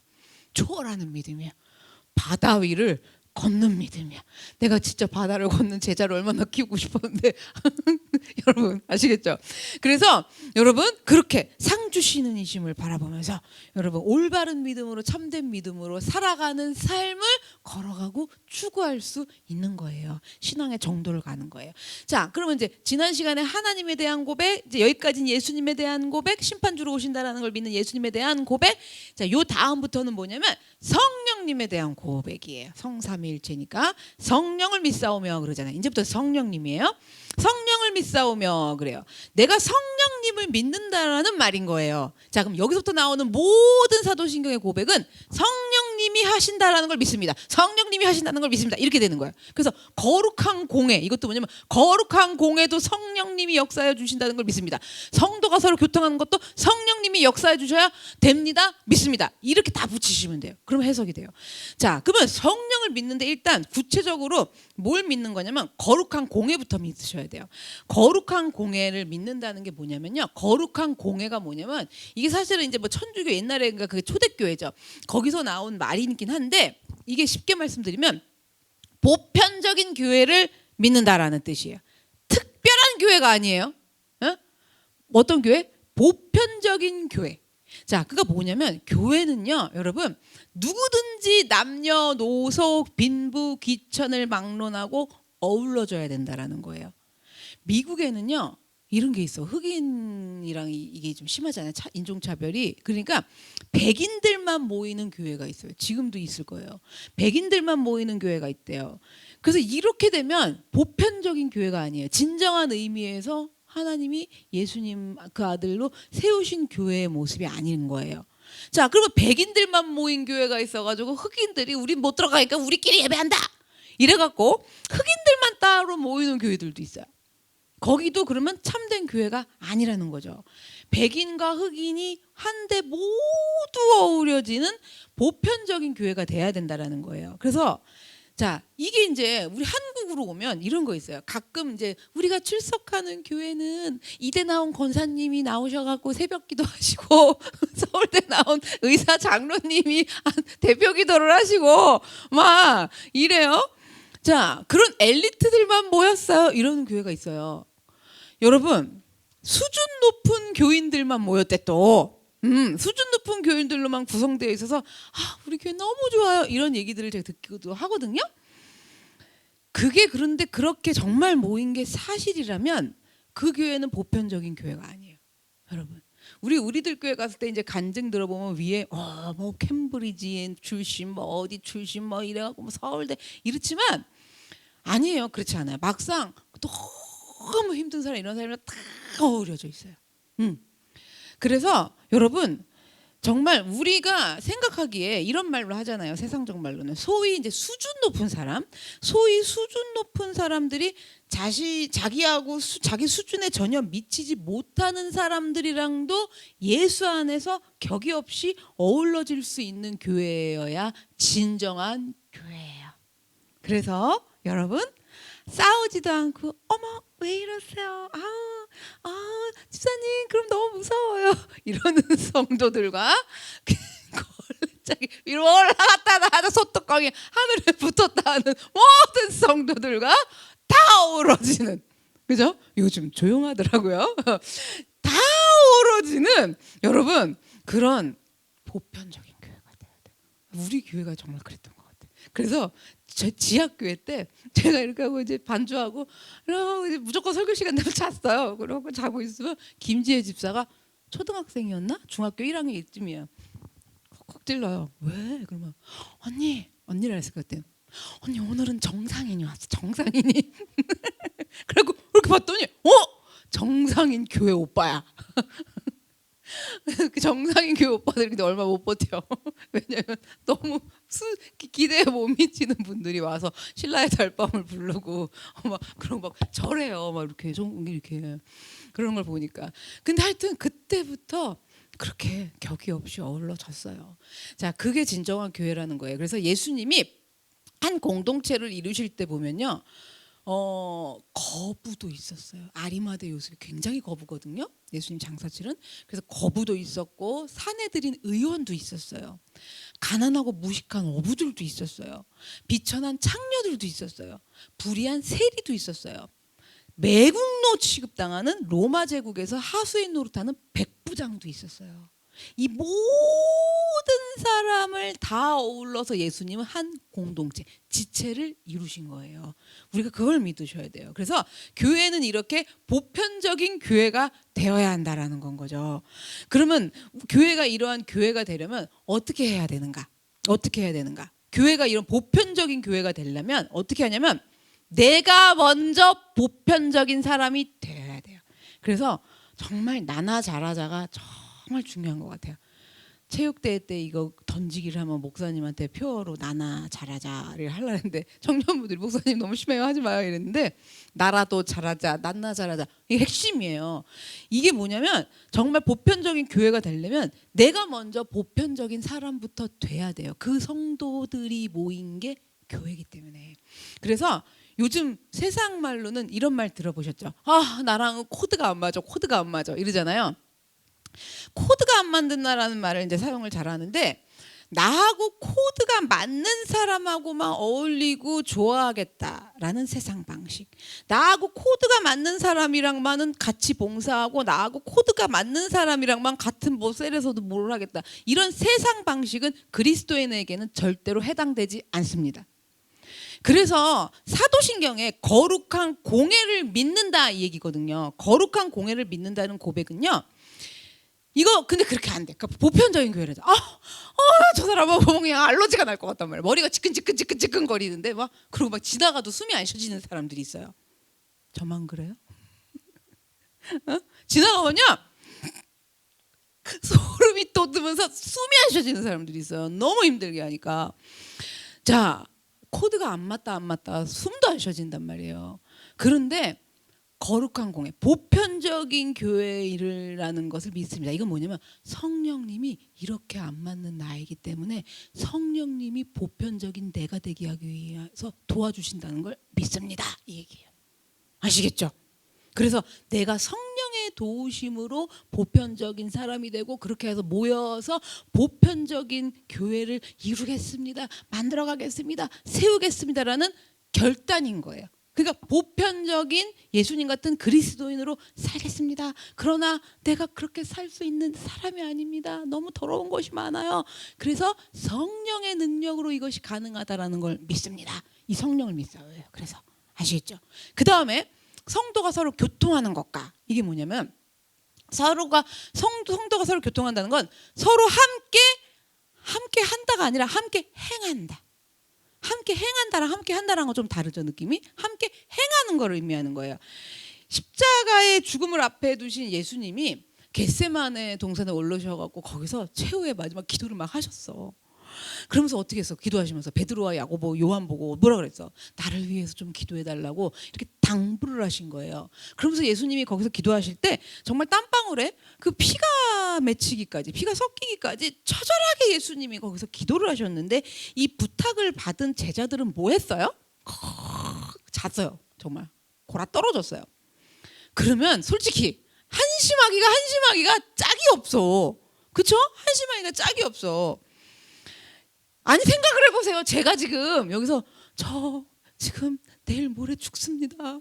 초월하는 믿음이에요. 바다 위를 걷는 믿음이야. 내가 진짜 바다를 걷는 제자를 얼마나 키우고 싶었는데 여러분 아시겠죠? 그래서 여러분 그렇게 상주시는 이심을 바라보면서 여러분 올바른 믿음으로 참된 믿음으로 살아가는 삶을 걸어가고 추구할 수 있는 거예요. 신앙의 정도를 가는 거예요. 자, 그러면 이제 지난 시간에 하나님에 대한 고백, 이제 여기까지는 예수님에 대한 고백, 심판주로 오신다라는 걸 믿는 예수님에 대한 고백. 자, 요 다음부터는 뭐냐면 성령님에 대한 고백이에요. 성삼위일체니까 성령을 믿사오며 그러잖아요. 이제부터 성령님이에요. 성령을 믿사오며 그래요. 내가 성령님을 믿는다라는 말인 거예요. 자, 그럼 여기서부터 나오는 모든 사도신경의 고백은 성령님이 하신다라는 걸 믿습니다. 성령님이 하신다는 걸 믿습니다. 이렇게 되는 거예요. 그래서 거룩한 공회, 이것도 뭐냐면 거룩한 공회도 성령님이 역사해 주신다는 걸 믿습니다. 성도가 서로 교통하는 것도 성령님이 역사해 주셔야 됩니다. 믿습니다. 이렇게 다 붙이시면 돼요. 그럼 해석이 돼요. 자, 그러면 성령을 믿는데 일단 구체적으로 뭘 믿는 거냐면 거룩한 공회부터 믿으셔야 돼요. 거룩한 공회를 믿는다는 게 뭐냐면요. 거룩한 공회가 뭐냐면 이게 사실은 이제 뭐 천주교 옛날에 그게 초대교회죠. 거기서 나온 말이긴 한데 이게 쉽게 말씀드리면 보편적인 교회를 믿는다라는 뜻이에요. 특별한 교회가 아니에요. 어떤 교회? 보편적인 교회. 자, 그거 뭐냐면 교회는요, 여러분 누구든지 남녀노소 빈부 귀천을 막론하고 어울러줘야 된다라는 거예요. 미국에는요 이런 게 있어. 흑인이랑 이게 좀 심하잖아요. 인종차별이. 그러니까 백인들만 모이는 교회가 있어요. 지금도 있을 거예요. 백인들만 모이는 교회가 있대요. 그래서 이렇게 되면 보편적인 교회가 아니에요. 진정한 의미에서 하나님이 예수님 그 아들로 세우신 교회의 모습이 아닌 거예요. 자, 그러면 백인들만 모인 교회가 있어가지고 흑인들이 우리 못 들어가니까 우리끼리 예배한다 이래갖고 흑인들만 따로 모이는 교회들도 있어요. 거기도 그러면 참된 교회가 아니라는 거죠. 백인과 흑인이 한데 모두 어우러지는 보편적인 교회가 돼야 된다라는 거예요. 그래서 자, 이게 이제 우리 한국으로 오면 이런 거 있어요. 가끔 이제 우리가 출석하는 교회는 이대 나온 권사님이 나오셔갖고 새벽 기도하시고 서울대 나온 의사 장로님이 대표 기도를 하시고 막 이래요. 자, 그런 엘리트들만 모였어요. 이런 교회가 있어요. 여러분 수준 높은 교인들만 모였대 또. 수준 높은 교인들로만 구성되어 있어서 우리 교회 너무 좋아요 이런 얘기들을 제가 듣기도 하거든요. 그게 그런데 그렇게 정말 모인 게 사실이라면 그 교회는 보편적인 교회가 아니에요. 여러분 우리들 교회 갔을 때 이제 간증 들어보면 위에 뭐 캠브리지 출신 뭐 어디 출신 뭐 이래갖고 뭐 서울대 이렇지만 아니에요. 그렇지 않아요. 막상 너무 힘든 사람 이런 사람이랑 다 어우러져 있어요. 그래서 여러분 정말 우리가 생각하기에 이런 말로 하잖아요. 세상적 말로는 소위 이제 수준 높은 사람, 소위 수준 높은 사람들이 자기하고 자기 수준에 전혀 미치지 못하는 사람들이랑도 예수 안에서 격이 없이 어울러질 수 있는 교회여야 진정한 교회예요. 그래서 여러분 싸우지도 않고 어머 왜 이러세요? 집사님 그럼 너무 무서워요. 이러는 성도들과 걸레짝이 위로 올라갔다 나다 소뚜껑이 하늘에 붙었다 하는 모든 성도들과 다 어우러지는, 그죠? 요즘 조용하더라고요. 다 어우러지는 여러분 그런 보편적인 교회가 돼야 돼요. 우리 교회가 정말 그랬던 것 같아요. 그래서 제 지하교회 때 제가 이렇게 하고 이제 반주하고 이러고 이제 무조건 설교 시간 되면 잤어요. 그러고 자고 있으면 김지혜 집사가 초등학생이었나? 중학교 1학년쯤이에요. 콕콕 찔러요. 왜? 그러면 언니라 했을 것 같아요. 언니 오늘은 정상인이 왔어. 정상인이. 그리고 이렇게 봤더니 정상인 교회 오빠야. 그 정상인 교회 오빠들이 근데 얼마 못 버텨. 왜냐면 너무 기대에 못 미치는 분들이 와서 신라의 달밤을 부르고 막 그런 막 절해요. 막 이렇게 그런 걸 보니까. 근데 하여튼 그때부터 그렇게 격이 없이 어우러졌어요. 자, 그게 진정한 교회라는 거예요. 그래서 예수님이 한 공동체를 이루실 때 보면요. 거부도 있었어요. 아리마대 요셉이 굉장히 거부거든요. 예수님 장사칠은. 그래서 거부도 있었고 사내들인 의원도 있었어요. 가난하고 무식한 어부들도 있었어요. 비천한 창녀들도 있었어요. 불의한 세리도 있었어요. 매국노 취급당하는 로마 제국에서 하수인 노릇하는 백부장도 있었어요. 이 모든 사람을 다 어울러서 예수님은 한 공동체, 지체를 이루신 거예요. 우리가 그걸 믿으셔야 돼요. 그래서 교회는 이렇게 보편적인 교회가 되어야 한다라는 건 거죠. 그러면 교회가 이러한 교회가 되려면 어떻게 해야 되는가? 어떻게 해야 되는가? 교회가 이런 보편적인 교회가 되려면 어떻게 하냐면 내가 먼저 보편적인 사람이 되어야 돼요. 그래서 정말 나나 잘하자가 정말 중요한 것 같아요. 체육대회 때 이거 던지기를 하면 목사님한테 표어로 나나 잘하자를 하려는데 청년분들이 목사님 너무 심해요 하지 마요 이랬는데 나라도 잘하자 나나 잘하자 이게 핵심이에요. 이게 뭐냐면 정말 보편적인 교회가 되려면 내가 먼저 보편적인 사람부터 돼야 돼요. 그 성도들이 모인 게 교회이기 때문에. 그래서 요즘 세상 말로는 이런 말 들어보셨죠? 나랑은 코드가 안 맞아 코드가 안 맞아 이러잖아요. 코드가 안 맞는다라는 말을 이제 사용을 잘하는데 나하고 코드가 맞는 사람하고만 어울리고 좋아하겠다라는 세상 방식. 나하고 코드가 맞는 사람이랑만은 같이 봉사하고 나하고 코드가 맞는 사람이랑만 같은 셀에서도 뭘 하겠다. 이런 세상 방식은 그리스도인에게는 절대로 해당되지 않습니다. 그래서 사도신경에 거룩한 공예를 믿는다 이 얘기거든요. 거룩한 공예를 믿는다는 고백은요. 이거 근데 그렇게 안 돼. 그러니까 보편적인 교회를 저 사람은 그냥 알러지가 날 것 같단 말이에요. 머리가 지끈지끈 거리는데 막 그리고 막 지나가도 숨이 안 쉬어지는 사람들이 있어요. 저만 그래요? 지나가면요 소름이 돋으면서 숨이 안 쉬어지는 사람들이 있어요. 너무 힘들게 하니까. 자, 코드가 안 맞다 숨도 안 쉬어진단 말이에요. 그런데 거룩한 공예, 보편적인 교회라는 것을 믿습니다. 이건 뭐냐면 성령님이 이렇게 안 맞는 나이기 때문에 성령님이 보편적인 내가 되게 하기 위해서 도와주신다는 걸 믿습니다. 이 얘기예요. 아시겠죠? 그래서 내가 성령의 도우심으로 보편적인 사람이 되고 그렇게 해서 모여서 보편적인 교회를 이루겠습니다. 만들어가겠습니다. 세우겠습니다라는 결단인 거예요. 그러니까 보편적인 예수님 같은 그리스도인으로 살겠습니다. 그러나 내가 그렇게 살 수 있는 사람이 아닙니다. 너무 더러운 것이 많아요. 그래서 성령의 능력으로 이것이 가능하다라는 걸 믿습니다. 이 성령을 믿어요. 그래서 아시겠죠? 그 다음에 성도가 서로 교통하는 것과 이게 뭐냐면 성도가 서로 교통한다는 건 서로 함께 한다가 아니라 함께 행한다. 함께 행한다랑 함께 한다랑 건 좀 다르죠 느낌이. 함께 행하는 걸 의미하는 거예요. 십자가의 죽음을 앞에 두신 예수님이 겟세마네 동산에 올라오셔갖고 거기서 최후의 마지막 기도를 막 하셨어. 그러면서 어떻게 했어? 기도하시면서 베드로와 야고보 요한 보고 뭐라 그랬어? 나를 위해서 좀 기도해달라고 이렇게 당부를 하신 거예요. 그러면서 예수님이 거기서 기도하실 때 정말 땀방울 피조물에 그 피가 맺히기까지, 피가 섞이기까지 처절하게 예수님이 거기서 기도를 하셨는데 이 부탁을 받은 제자들은 뭐 했어요? 잤어요. 정말 골아 떨어졌어요. 그러면 솔직히 한심하기가 짝이 없어. 그쵸? 한심하기가 짝이 없어. 아니 생각을 해보세요. 제가 지금 여기서 저 지금 내일 모레 죽습니다.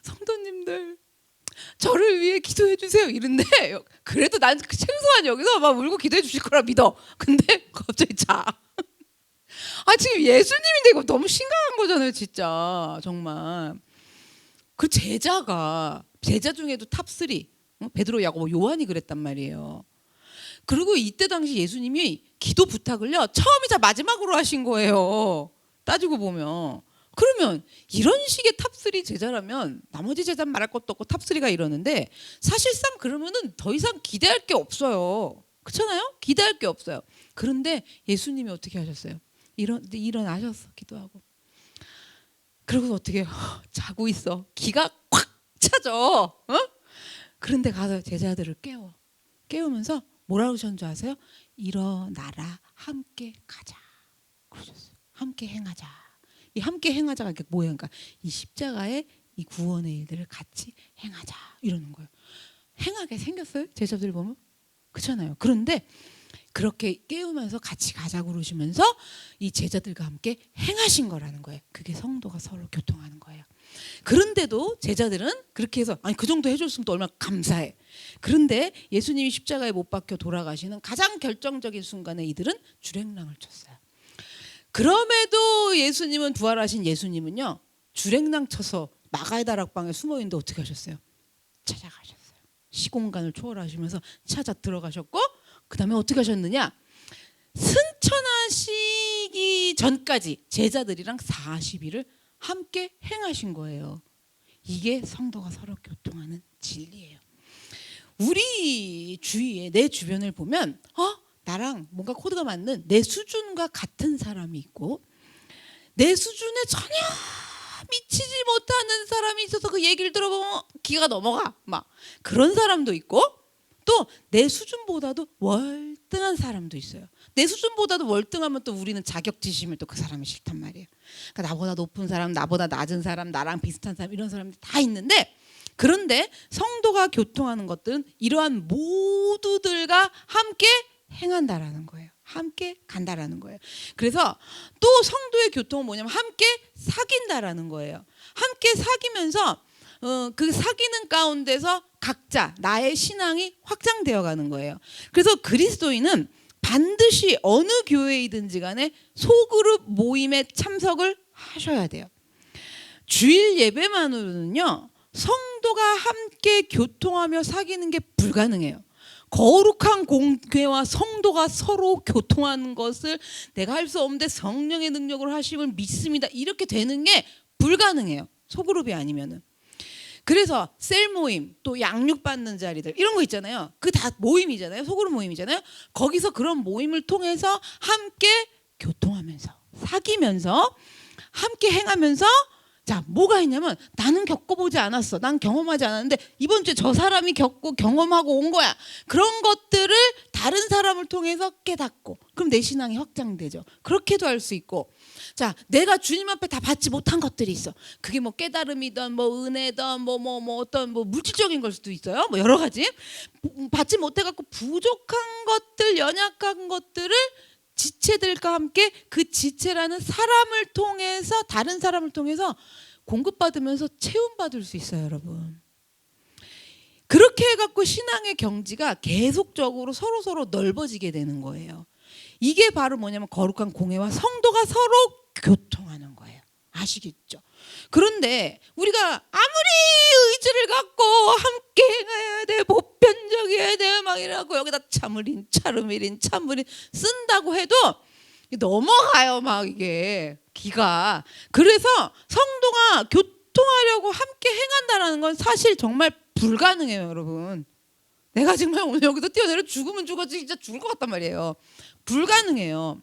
성도님들 저를 위해 기도해 주세요. 이런데 그래도 난 최소한 여기서 막 울고 기도해 주실 거라 믿어. 근데 갑자기 자. 아 지금 예수님인데 이거 너무 심각한 거잖아요. 진짜 정말. 그 제자 중에도 탑3 베드로, 야고보, 요한이 그랬단 말이에요. 그리고 이때 당시 예수님이 기도 부탁을요 처음이자 마지막으로 하신 거예요. 따지고 보면. 그러면 이런 식의 탑3 제자라면 나머지 제자는 말할 것도 없고 탑3가 이러는데 사실상 그러면은 더 이상 기대할 게 없어요. 그렇잖아요? 기대할 게 없어요. 그런데 예수님이 어떻게 하셨어요? 일어나셨어. 기도하고. 그리고 어떻게 해요? 자고 있어. 기가 꽉 차죠. 그런데 가서 제자들을 깨우면서 뭐라고 하셨는 줄 아세요? 일어나라, 함께 가자. 그러셨어요. 함께 행하자. 이 함께 행하자가 이게 뭐예요? 그러니까 이 십자가의 이 구원의 일들을 같이 행하자 이러는 거예요. 행하게 생겼어요? 제자들 보면 그렇잖아요. 그런데 그렇게 깨우면서 같이 가자고 그러시면서 이 제자들과 함께 행하신 거라는 거예요. 그게 성도가 서로 교통하는 거예요. 그런데도 제자들은 그렇게 해서 아니 그 정도 해줬으면 또 얼마나 감사해. 그런데 예수님이 십자가에 못 박혀 돌아가시는 가장 결정적인 순간에 이들은 주랭랑을 쳤어요. 그럼에도 예수님은 부활하신 예수님은요 주랭랑 쳐서 마가의 다락방에 숨어 있는데 어떻게 하셨어요? 찾아가셨어요. 시공간을 초월하시면서 찾아 들어가셨고 그 다음에 어떻게 하셨느냐? 승천하시기 전까지 제자들이랑 40일을 함께 행하신 거예요. 이게 성도가 서로 교통하는 진리예요. 우리 주위에 내 주변을 보면 나랑 뭔가 코드가 맞는 내 수준과 같은 사람이 있고 내 수준에 전혀 미치지 못하는 사람이 있어서 그 얘기를 들어보면 기가 넘어가 막 그런 사람도 있고 또 내 수준보다도 월등한 사람도 있어요. 내 수준보다도 월등하면 또 우리는 자격지심을 또 그 사람이 싫단 말이에요. 그러니까 나보다 높은 사람, 나보다 낮은 사람, 나랑 비슷한 사람 이런 사람들이 다 있는데 그런데 성도가 교통하는 것들은 이러한 모두들과 함께 행한다라는 거예요. 함께 간다라는 거예요. 그래서 또 성도의 교통은 뭐냐면 함께 사귄다라는 거예요. 함께 사귀면서 그 사귀는 가운데서 각자 나의 신앙이 확장되어 가는 거예요. 그래서 그리스도인은 반드시 어느 교회이든지 간에 소그룹 모임에 참석을 하셔야 돼요. 주일 예배만으로는요 성도가 함께 교통하며 사귀는 게 불가능해요. 거룩한 공회와 성도가 서로 교통하는 것을 내가 할 수 없는데 성령의 능력으로 하심을 믿습니다. 이렇게 되는 게 불가능해요. 소그룹이 아니면은. 그래서 셀 모임 또 양육 받는 자리들 이런 거 있잖아요. 그 다 모임이잖아요. 소그룹 모임이잖아요. 거기서 그런 모임을 통해서 함께 교통하면서 사귀면서 함께 행하면서 자 뭐가 있냐면 나는 겪어보지 않았어. 난 경험하지 않았는데 이번 주에 저 사람이 겪고 경험하고 온 거야. 그런 것들을 다른 사람을 통해서 깨닫고 그럼 내 신앙이 확장되죠. 그렇게도 할 수 있고 자 내가 주님 앞에 다 받지 못한 것들이 있어. 그게 뭐 깨달음이든 뭐 은혜든 뭐 어떤 뭐 물질적인 걸 수도 있어요. 뭐 여러 가지 받지 못해갖고 부족한 것들 연약한 것들을 지체들과 함께 그 지체라는 사람을 통해서 다른 사람을 통해서 공급받으면서 체험받을 수 있어요, 여러분. 그렇게 해갖고 신앙의 경지가 계속적으로 서로 넓어지게 되는 거예요. 이게 바로 뭐냐면 거룩한 공회와 성도가 서로 교통하는 거예요. 아시겠죠? 그런데 우리가 아무리 의지를 갖고 함께 해야 돼, 보편적이어야 돼, 막 이러고 여기다 참을인, 차르밀인, 참을인 쓴다고 해도 넘어가요, 막 이게 기가. 그래서 성도가 교통하려고 함께 행한다라는 건 사실 정말 불가능해요, 여러분. 내가 정말 오늘 여기서 뛰어내려 죽으면 죽었지 진짜 죽을 것 같단 말이에요. 불가능해요.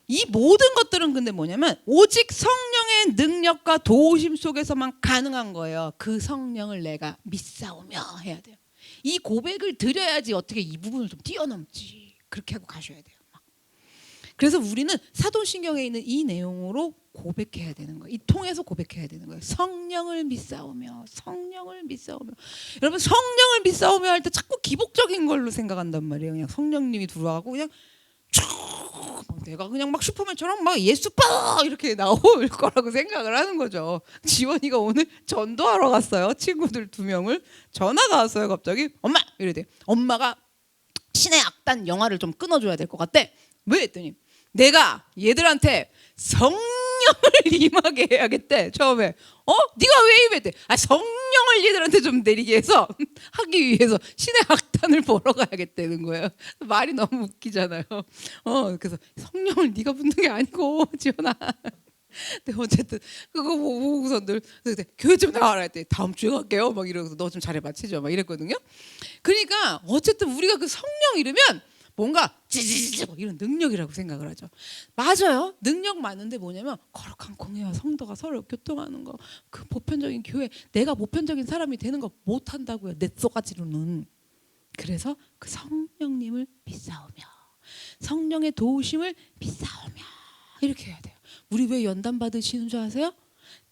이 모든 것들은 근데 뭐냐면 오직 성령의 능력과 도우심 속에서만 가능한 거예요. 그 성령을 내가 믿사오며 해야 돼요. 이 고백을 드려야지 어떻게 이 부분을 좀 뛰어넘지. 그렇게 하고 가셔야 돼요. 그래서 우리는 사도신경에 있는 이 내용으로 고백해야 되는 거예요. 이 통해서 고백해야 되는 거예요. 성령을 믿사오며, 성령을 믿사오며. 여러분, 성령을 믿사오며 할 때 자꾸 기복적인 걸로 생각한단 말이에요. 그냥 성령님이 들어와고 그냥 쭉 내가 그냥 막 슈퍼맨처럼 막 예수빠 이렇게 나올 거라고 생각을 하는 거죠. 지원이가 오늘 전도하러 갔어요. 친구들 2명을 전화가 왔어요. 갑자기 엄마 이러대. 엄마가 신의 악단 영화를 좀 끊어줘야 될 것 같대. 왜 했더니 내가 얘들한테 성령을 임하게 해야겠대. 처음에 네가 왜 임했대? 성령을 얘들한테 좀 내리게 해서 하기 위해서 신의 악단을 보러 가야겠다는 거예요. 말이 너무 웃기잖아요. 그래서 성령을 네가 붙는 게 아니고 지원아. 근데 어쨌든 그거 보고서 늘 교회 좀 나와라 했더니 다음 주에 갈게요. 막 이러면서 너 좀 잘해봐 치죠. 막 이랬거든요. 그러니까 어쨌든 우리가 그 성령 이르면 뭔가 찌찌찌 이런 능력이라고 생각을 하죠. 맞아요. 능력 많은데 뭐냐면 거룩한 공예와 성도가 서로 교통하는 거. 그 보편적인 교회, 내가 보편적인 사람이 되는 거 못한다고요. 내 쏘가지로는. 그래서 그 성령님을 믿사오며 성령의 도우심을 믿사오며 이렇게 해야 돼요. 우리 왜 연단 받으시는 줄 아세요?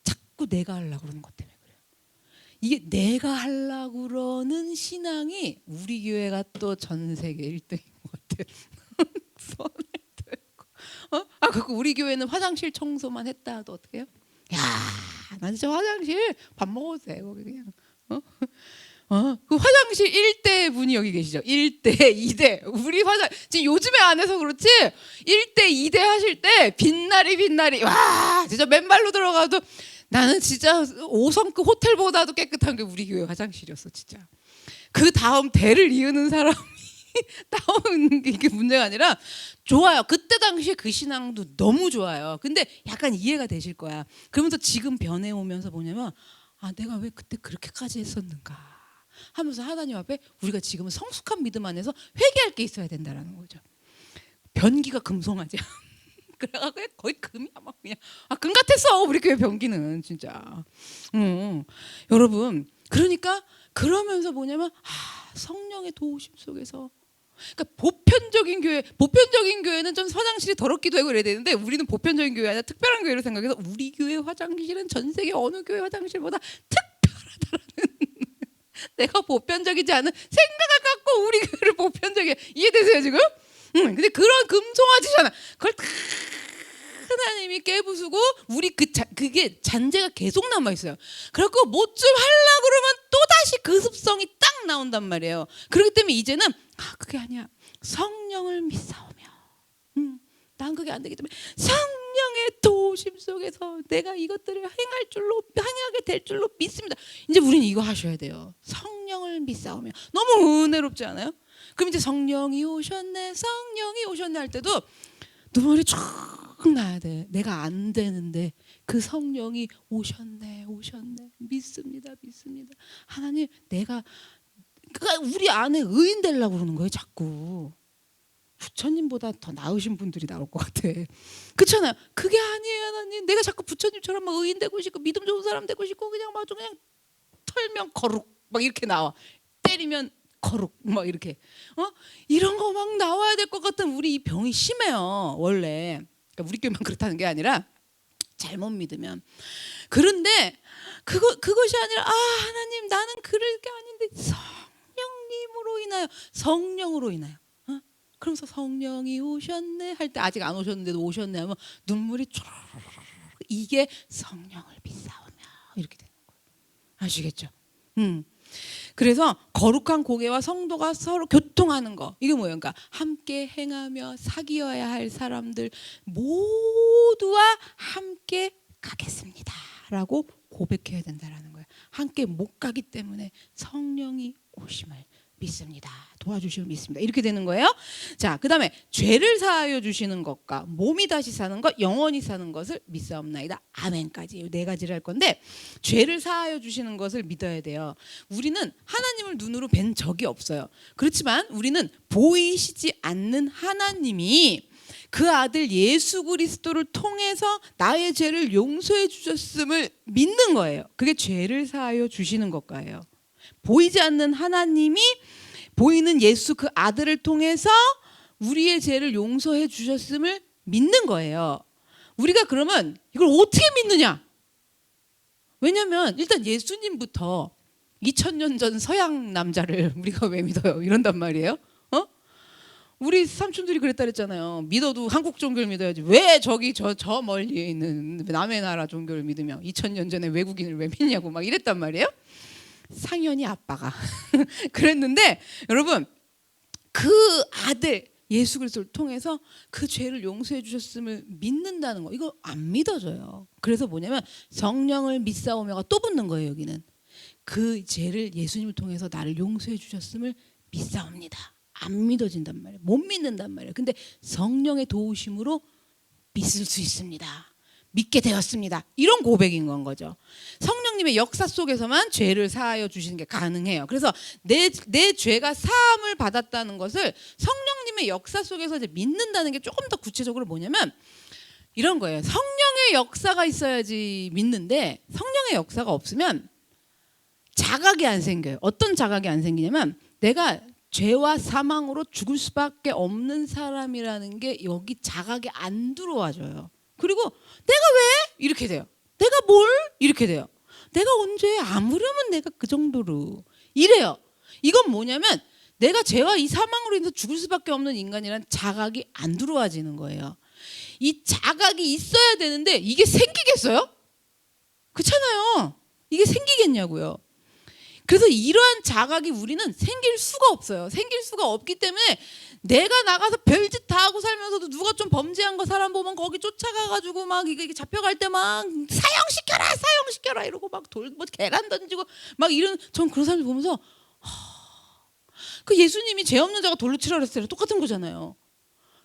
자꾸 내가 하려고 그러는 것 때문에 그래요. 이게 내가 하려고 그러는 신앙이 우리 교회가 또 전 세계 1등인 것 같아요. 손을 들고. 그리고 우리 교회는 화장실 청소만 했다 하도 어떻게 해요? 야, 난 진짜 화장실 밥 먹어도 돼 거기 그냥. 그 화장실 1대 분이 여기 계시죠? 1대, 2대. 우리 지금 요즘에 안 해서 그렇지 1대, 2대 하실 때 빛나리 와 진짜 맨발로 들어가도 나는 진짜 5성급 호텔보다도 깨끗한 게 우리 교회 화장실이었어 진짜. 그 다음 대를 이으는 사람이 나오는 게 문제가 아니라 좋아요. 그때 당시에 그 신앙도 너무 좋아요. 근데 약간 이해가 되실 거야. 그러면서 지금 변해오면서 뭐냐면 내가 왜 그때 그렇게까지 했었는가 하면서 하나님 앞에 우리가 지금은 성숙한 믿음 안에서 회개할 게 있어야 된다라는 거죠. 변기가 금송아지야. 그래가지고 거의 금이야 막 그냥 금 같았어 우리 교회 변기는 진짜. 여러분 그러니까 그러면서 뭐냐면 성령의 도우심 속에서 그러니까 보편적인 교회는 좀 화장실이 더럽기도 하고 이래야 되는데 우리는 보편적인 교회 아니라 특별한 교회로 생각해서 우리 교회 화장실은 전 세계 어느 교회 화장실보다 특별하다라는 내가 보편적이지 않은 생각을 갖고 우리 교회를 보편적이게 이해되세요 지금? 근데 그런 금송아지잖아. 그걸 다 하나님이 깨부수고 우리 그게 잔재가 계속 남아 있어요. 그래갖고 뭐 좀 하려 그러면 또 다시 그 습성이 딱 나온단 말이에요. 그렇기 때문에 이제는 그게 아니야. 성령을 믿사오며. 난 그게 안 되기 때문에 성령의 도우심 속에서 내가 이것들을 행하게 될 줄로 믿습니다. 이제 우리는 이거 하셔야 돼요. 성령을 믿사오며. 너무 은혜롭지 않아요? 그럼 이제 성령이 오셨네 할 때도 눈물이 쭉 나야 돼. 내가 안 되는데 그 성령이 오셨네 믿습니다. 하나님 내가 우리 안에 의인 되려고 그러는 거예요 자꾸. 부처님보다 더 나으신 분들이 나올 것 같아. 그렇잖아요. 그게 아니에요 하나님. 내가 자꾸 부처님처럼 막 의인 되고 싶고 믿음 좋은 사람 되고 싶고 그냥 털면 거룩 막 이렇게 나와. 때리면 거룩 막 이렇게 이런 거 막 나와야 될 것 같은 우리 이 병이 심해요 원래. 그러니까 우리 교회만 그렇다는 게 아니라 잘못 믿으면. 그런데 그것이 아니라 하나님 나는 그럴 게 아닌데 성령으로 인하여 그러면서 성령이 오셨네 할 때 아직 안 오셨는데도 오셨네 하면 눈물이 쫙 이게 성령을 믿사오며 이렇게 되는 거예요. 아시겠죠? 그래서 거룩한 공예와 성도가 서로 교통하는 거 이게 뭐예요? 그러니까 함께 행하며 사귀어야 할 사람들 모두와 함께 가겠습니다 라고 고백해야 된다라는 거예요. 함께 못 가기 때문에 성령이 오심을 믿습니다. 도와주심을 믿습니다. 이렇게 되는 거예요. 자, 그 다음에 죄를 사하여 주시는 것과 몸이 다시 사는 것, 영원히 사는 것을 믿사옵나이다. 아멘까지 4가지를 할 건데 죄를 사하여 주시는 것을 믿어야 돼요. 우리는 하나님을 눈으로 뵌 적이 없어요. 그렇지만 우리는 보이시지 않는 하나님이 그 아들 예수 그리스도를 통해서 나의 죄를 용서해 주셨음을 믿는 거예요. 그게 죄를 사하여 주시는 것과예요. 보이지 않는 하나님이 보이는 예수 그 아들을 통해서 우리의 죄를 용서해 주셨음을 믿는 거예요. 우리가 그러면 이걸 어떻게 믿느냐? 왜냐하면 일단 예수님부터 2000년 전 서양 남자를 우리가 왜 믿어요? 이런단 말이에요. 우리 삼촌들이 그랬다 그랬잖아요. 믿어도 한국 종교를 믿어야지. 왜 저기 저 멀리 있는 남의 나라 종교를 믿으며 2000년 전에 외국인을 왜 믿냐고 막 이랬단 말이에요. 상현이 아빠가 그랬는데 여러분 그 아들 예수 그리스도를 통해서 그 죄를 용서해 주셨음을 믿는다는 거 이거 안 믿어져요. 그래서 뭐냐면 성령을 믿사오며가 또 붙는 거예요. 여기는 그 죄를 예수님을 통해서 나를 용서해 주셨음을 믿사옵니다. 안 믿어진단 말이에요. 못 믿는단 말이에요. 근데 성령의 도우심으로 믿을 수 있습니다. 믿게 되었습니다. 이런 고백인 건 거죠. 성령님의 역사 속에서만 죄를 사하여 주시는 게 가능해요. 그래서 내 죄가 사함을 받았다는 것을 성령님의 역사 속에서 이제 믿는다는 게 조금 더 구체적으로 뭐냐면 이런 거예요. 성령의 역사가 있어야지 믿는데 성령의 역사가 없으면 자각이 안 생겨요. 어떤 자각이 안 생기냐면 내가 죄와 사망으로 죽을 수밖에 없는 사람이라는 게 여기 자각이 안 들어와줘요. 그리고 내가 왜? 이렇게 돼요. 내가 뭘? 이렇게 돼요. 내가 언제? 아무려면 내가 그 정도로 이래요. 이건 뭐냐면 내가 죄와 이 사망으로 인해서 죽을 수밖에 없는 인간이라는 자각이 안 들어와지는 거예요. 이 자각이 있어야 되는데 이게 생기겠어요? 그렇잖아요. 이게 생기겠냐고요. 그래서 이러한 자각이 우리는 생길 수가 없어요. 생길 수가 없기 때문에 내가 나가서 별짓 다 하고 살면서도 누가 좀 범죄한 거 사람 보면 거기 쫓아가가지고 막 이게 잡혀갈 때 막 사형시켜라 이러고 막 뭐 계란 던지고 막 이런 전 그런 사람들 보면서 그 예수님이 죄 없는 자가 돌로 치라 그랬어요. 똑같은 거잖아요.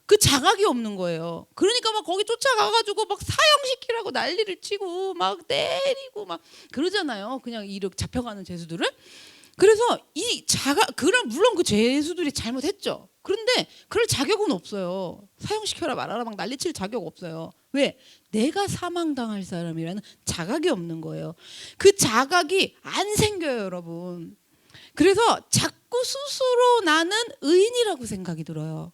그 자각이 없는 거예요. 그러니까 막 거기 쫓아가가지고 막 사형시키라고 난리를 치고 막 때리고 막 그러잖아요. 그냥 이렇게 잡혀가는 죄수들을. 그래서 이 자각, 그럼 물론 그 죄수들이 잘못했죠. 그런데 그럴 자격은 없어요. 사형시켜라 말아라 막 난리칠 자격 없어요. 왜? 내가 사망당할 사람이라는 자각이 없는 거예요. 그 자각이 안 생겨요, 여러분. 그래서 자꾸 스스로 나는 의인이라고 생각이 들어요.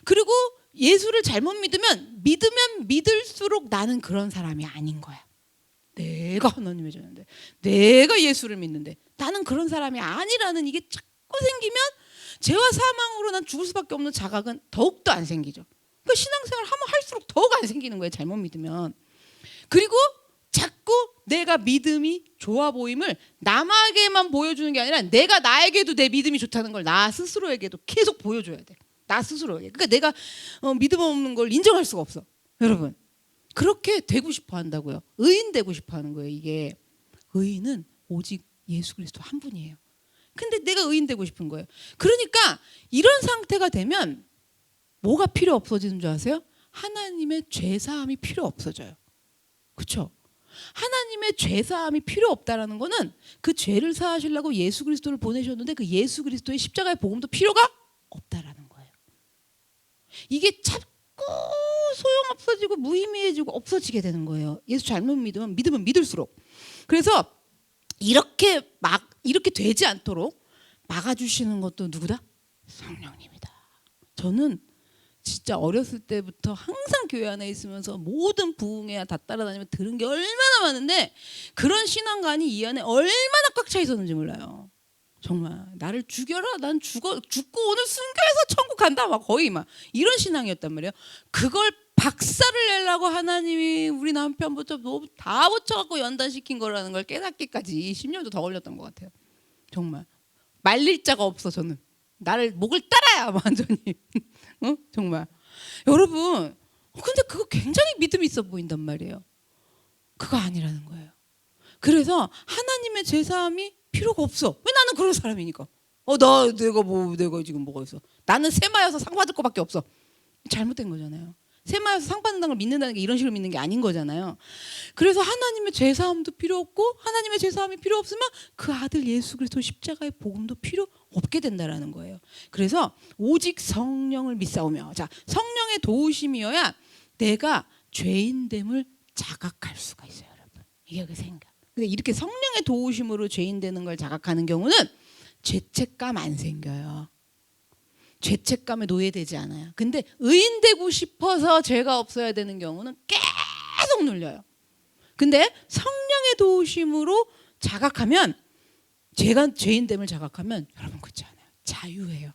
그리고 예수를 잘못 믿으면 믿을수록 나는 그런 사람이 아닌 거야. 내가 하나님의 자녀인데 내가 예수를 믿는데 나는 그런 사람이 아니라는 이게 자꾸 생기면 죄와 사망으로 난 죽을 수밖에 없는 자각은 더욱더 안 생기죠. 그러니까 신앙생활 하면 할수록 더욱 안 생기는 거예요. 잘못 믿으면. 그리고 자꾸 내가 믿음이 좋아 보임을 남에게만 보여주는 게 아니라 내가 나에게도 내 믿음이 좋다는 걸 나 스스로에게도 계속 보여줘야 돼. 나 스스로에게. 그러니까 내가 믿음 없는 걸 인정할 수가 없어. 여러분. 그렇게 되고 싶어 한다고요. 의인 되고 싶어 하는 거예요. 이게 의인은 오직 예수 그리스도 한 분이에요. 근데 내가 의인 되고 싶은 거예요. 그러니까 이런 상태가 되면 뭐가 필요 없어지는 줄 아세요? 하나님의 죄사함이 필요 없어져요. 그렇죠? 하나님의 죄사함이 필요 없다라는 거는 그 죄를 사하시려고 예수 그리스도를 보내셨는데 그 예수 그리스도의 십자가의 복음도 필요가 없다라는 거예요. 이게 자꾸 소용없어지고 무의미해지고 없어지게 되는 거예요. 예수 잘못 믿으면 믿을수록. 그래서 이렇게 되지 않도록 막아주시는 것도 누구다? 성령님이다. 저는 진짜 어렸을 때부터 항상 교회 안에 있으면서 모든 부흥회야 다 따라다니면 들은 게 얼마나 많은데 그런 신앙관이 이 안에 얼마나 꽉 차 있었는지 몰라요. 정말 나를 죽여라, 난 죽고 오늘 순교해서 천국 간다, 막 거의 막 이런 신앙이었단 말이에요. 그걸 박살을 내려고 하나님이 우리 남편부터 다 붙여갖고 연단시킨 거라는 걸 깨닫기까지 10년도 더 걸렸던 것 같아요. 정말 말릴 자가 없어. 저는 나를 목을 따라야 완전히 정말 여러분. 근데 그거 굉장히 믿음이 있어 보인단 말이에요. 그거 아니라는 거예요. 그래서 하나님의 제사함이 필요가 없어. 왜? 나는 그런 사람이니까. 내가 지금 뭐가 있어? 나는 세마여서 상 받을 거밖에 없어. 잘못된 거잖아요. 세마여서 상 받는다는 걸 믿는다는 게 이런 식으로 믿는 게 아닌 거잖아요. 그래서 하나님의 제사함도 필요 없고 하나님의 제사함이 필요 없으면 그 아들 예수 그리스도 십자가의 복음도 필요 없게 된다라는 거예요. 그래서 오직 성령을 믿사오며, 자, 성령의 도우심이어야 내가 죄인됨을 자각할 수가 있어요, 여러분. 이게 그 생각. 근데 이렇게 성령의 도우심으로 죄인 되는 걸 자각하는 경우는 죄책감 안 생겨요. 죄책감에 노예되지 않아요. 근데 의인 되고 싶어서 죄가 없어야 되는 경우는 계속 눌려요. 근데 성령의 도우심으로 자각하면, 제가 죄인됨을 자각하면 여러분 그렇지 않아요. 자유해요.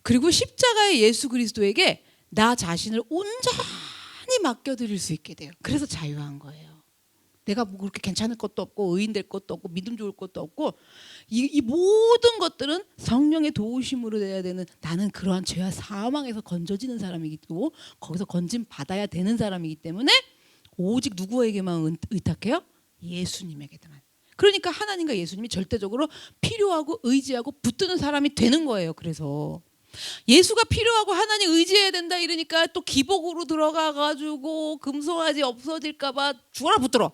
그리고 십자가의 예수 그리스도에게 나 자신을 온전히 맡겨드릴 수 있게 돼요. 그래서 자유한 거예요. 내가 뭐 그렇게 괜찮을 것도 없고 의인 될 것도 없고 믿음 좋을 것도 없고 이 모든 것들은 성령의 도우심으로 돼야 되는, 나는 그러한 죄와 사망에서 건져지는 사람이고 거기서 건짐 받아야 되는 사람이기 때문에 오직 누구에게만 의탁해요? 예수님에게만. 그러니까 하나님과 예수님이 절대적으로 필요하고 의지하고 붙드는 사람이 되는 거예요. 그래서 예수가 필요하고 하나님 의지해야 된다 이러니까 또 기복으로 들어가가지고 금송아지 없어질까봐 죽어라 붙들어.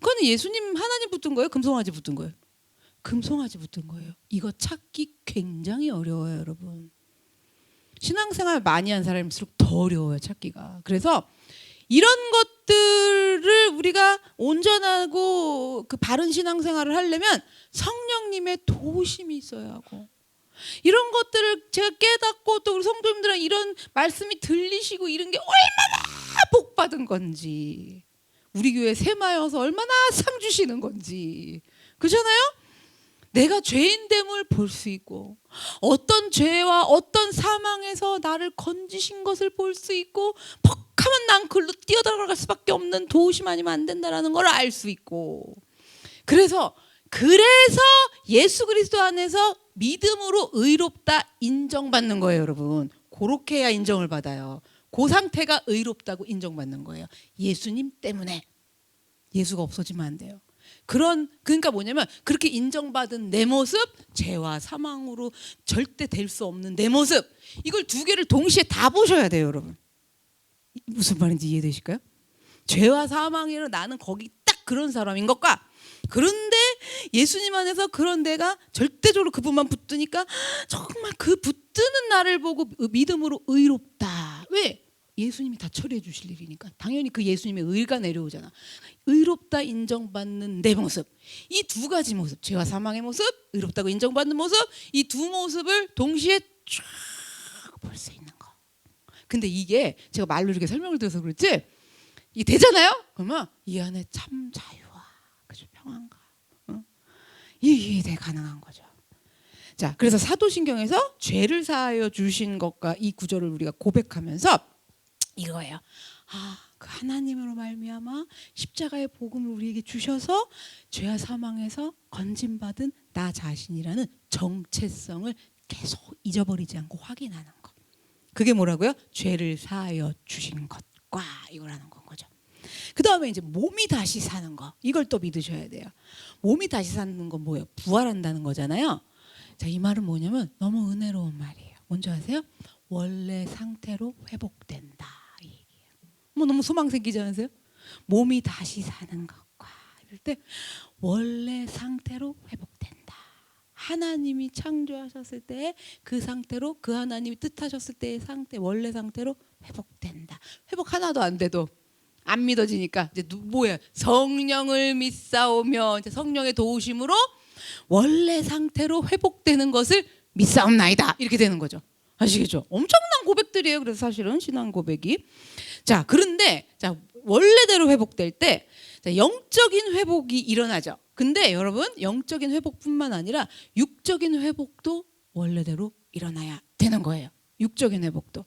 그건 예수님 하나님 붙은 거예요? 금송아지 붙은 거예요? 금송아지 붙은 거예요. 이거 찾기 굉장히 어려워요, 여러분. 신앙생활 많이 한 사람일수록 더 어려워요, 찾기가. 그래서 이런 것들을 우리가 온전하고 그 바른 신앙생활을 하려면 성령님의 도우심이 있어야 하고, 이런 것들을 제가 깨닫고 또 우리 성도님들은 이런 말씀이 들리시고 이런 게 얼마나 복 받은 건지, 우리 교회 세마여서 얼마나 상 주시는 건지, 그렇잖아요? 내가 죄인됨을 볼 수 있고 어떤 죄와 어떤 사망에서 나를 건지신 것을 볼 수 있고 퍽하면 난 글로 뛰어들어갈 수밖에 없는 도우심 아니면 안 된다라는 걸 알 수 있고, 그래서 예수 그리스도 안에서 믿음으로 의롭다 인정받는 거예요, 여러분. 그렇게 해야 인정을 받아요. 그 상태가 의롭다고 인정받는 거예요. 예수님 때문에. 예수가 없어지면 안 돼요. 그러니까 뭐냐면 그렇게 인정받은 내 모습, 죄와 사망으로 절대 될 수 없는 내 모습, 이걸 두 개를 동시에 다 보셔야 돼요, 여러분. 무슨 말인지 이해되실까요? 죄와 사망이라 나는 거기 딱 그런 사람인 것과, 그런데 예수님 안에서 그런 내가 절대적으로 그분만 붙드니까 정말 그 붙드는 나를 보고 믿음으로 의롭다. 왜? 예수님이 다 처리해 주실 일이니까. 당연히 그 예수님의 의가 내려오잖아. 의롭다 인정받는 내 모습, 이 두 가지 모습, 죄와 사망의 모습, 의롭다고 인정받는 모습, 이 두 모습을 동시에 쫙 볼 수 있는 거. 근데 이게 제가 말로 이렇게 설명을 드려서 그렇지 이게 되잖아요? 그러면 이 안에 참 자유와 그죠, 평안과 이게 가능한 거죠. 자, 그래서 사도신경에서 죄를 사하여 주신 것과 이 구절을 우리가 고백하면서 이거예요. 그 하나님으로 말미암아 십자가의 복음을 우리에게 주셔서 죄와 사망에서 건짐받은 나 자신이라는 정체성을 계속 잊어버리지 않고 확인하는 것. 그게 뭐라고요? 죄를 사하여 주신 것과 이거라는 건 거죠. 그 다음에 이제 몸이 다시 사는 거, 이걸 또 믿으셔야 돼요. 몸이 다시 사는 건 뭐예요? 부활한다는 거잖아요. 자, 이 말은 뭐냐면 너무 은혜로운 말이에요. 뭔지 아세요? 원래 상태로 회복된다. 뭐 너무 소망 생기지 않으세요? 몸이 다시 사는 것과 이럴 때 원래 상태로 회복된다. 하나님이 창조하셨을 때 그 상태로, 그 하나님이 뜻하셨을 때의 상태, 원래 상태로 회복된다. 회복 하나도 안 돼도 안 믿어지니까 이제 뭐야? 성령을 믿사오며, 이제 성령의 도우심으로 원래 상태로 회복되는 것을 믿사옵나이다. 이렇게 되는 거죠. 아시겠죠? 엄청난 고백들이에요. 그래서 사실은 신앙 고백이. 자, 그런데 자, 원래대로 회복될 때 자, 영적인 회복이 일어나죠. 근데 여러분, 영적인 회복뿐만 아니라 육적인 회복도 원래대로 일어나야 되는 거예요. 육적인 회복도.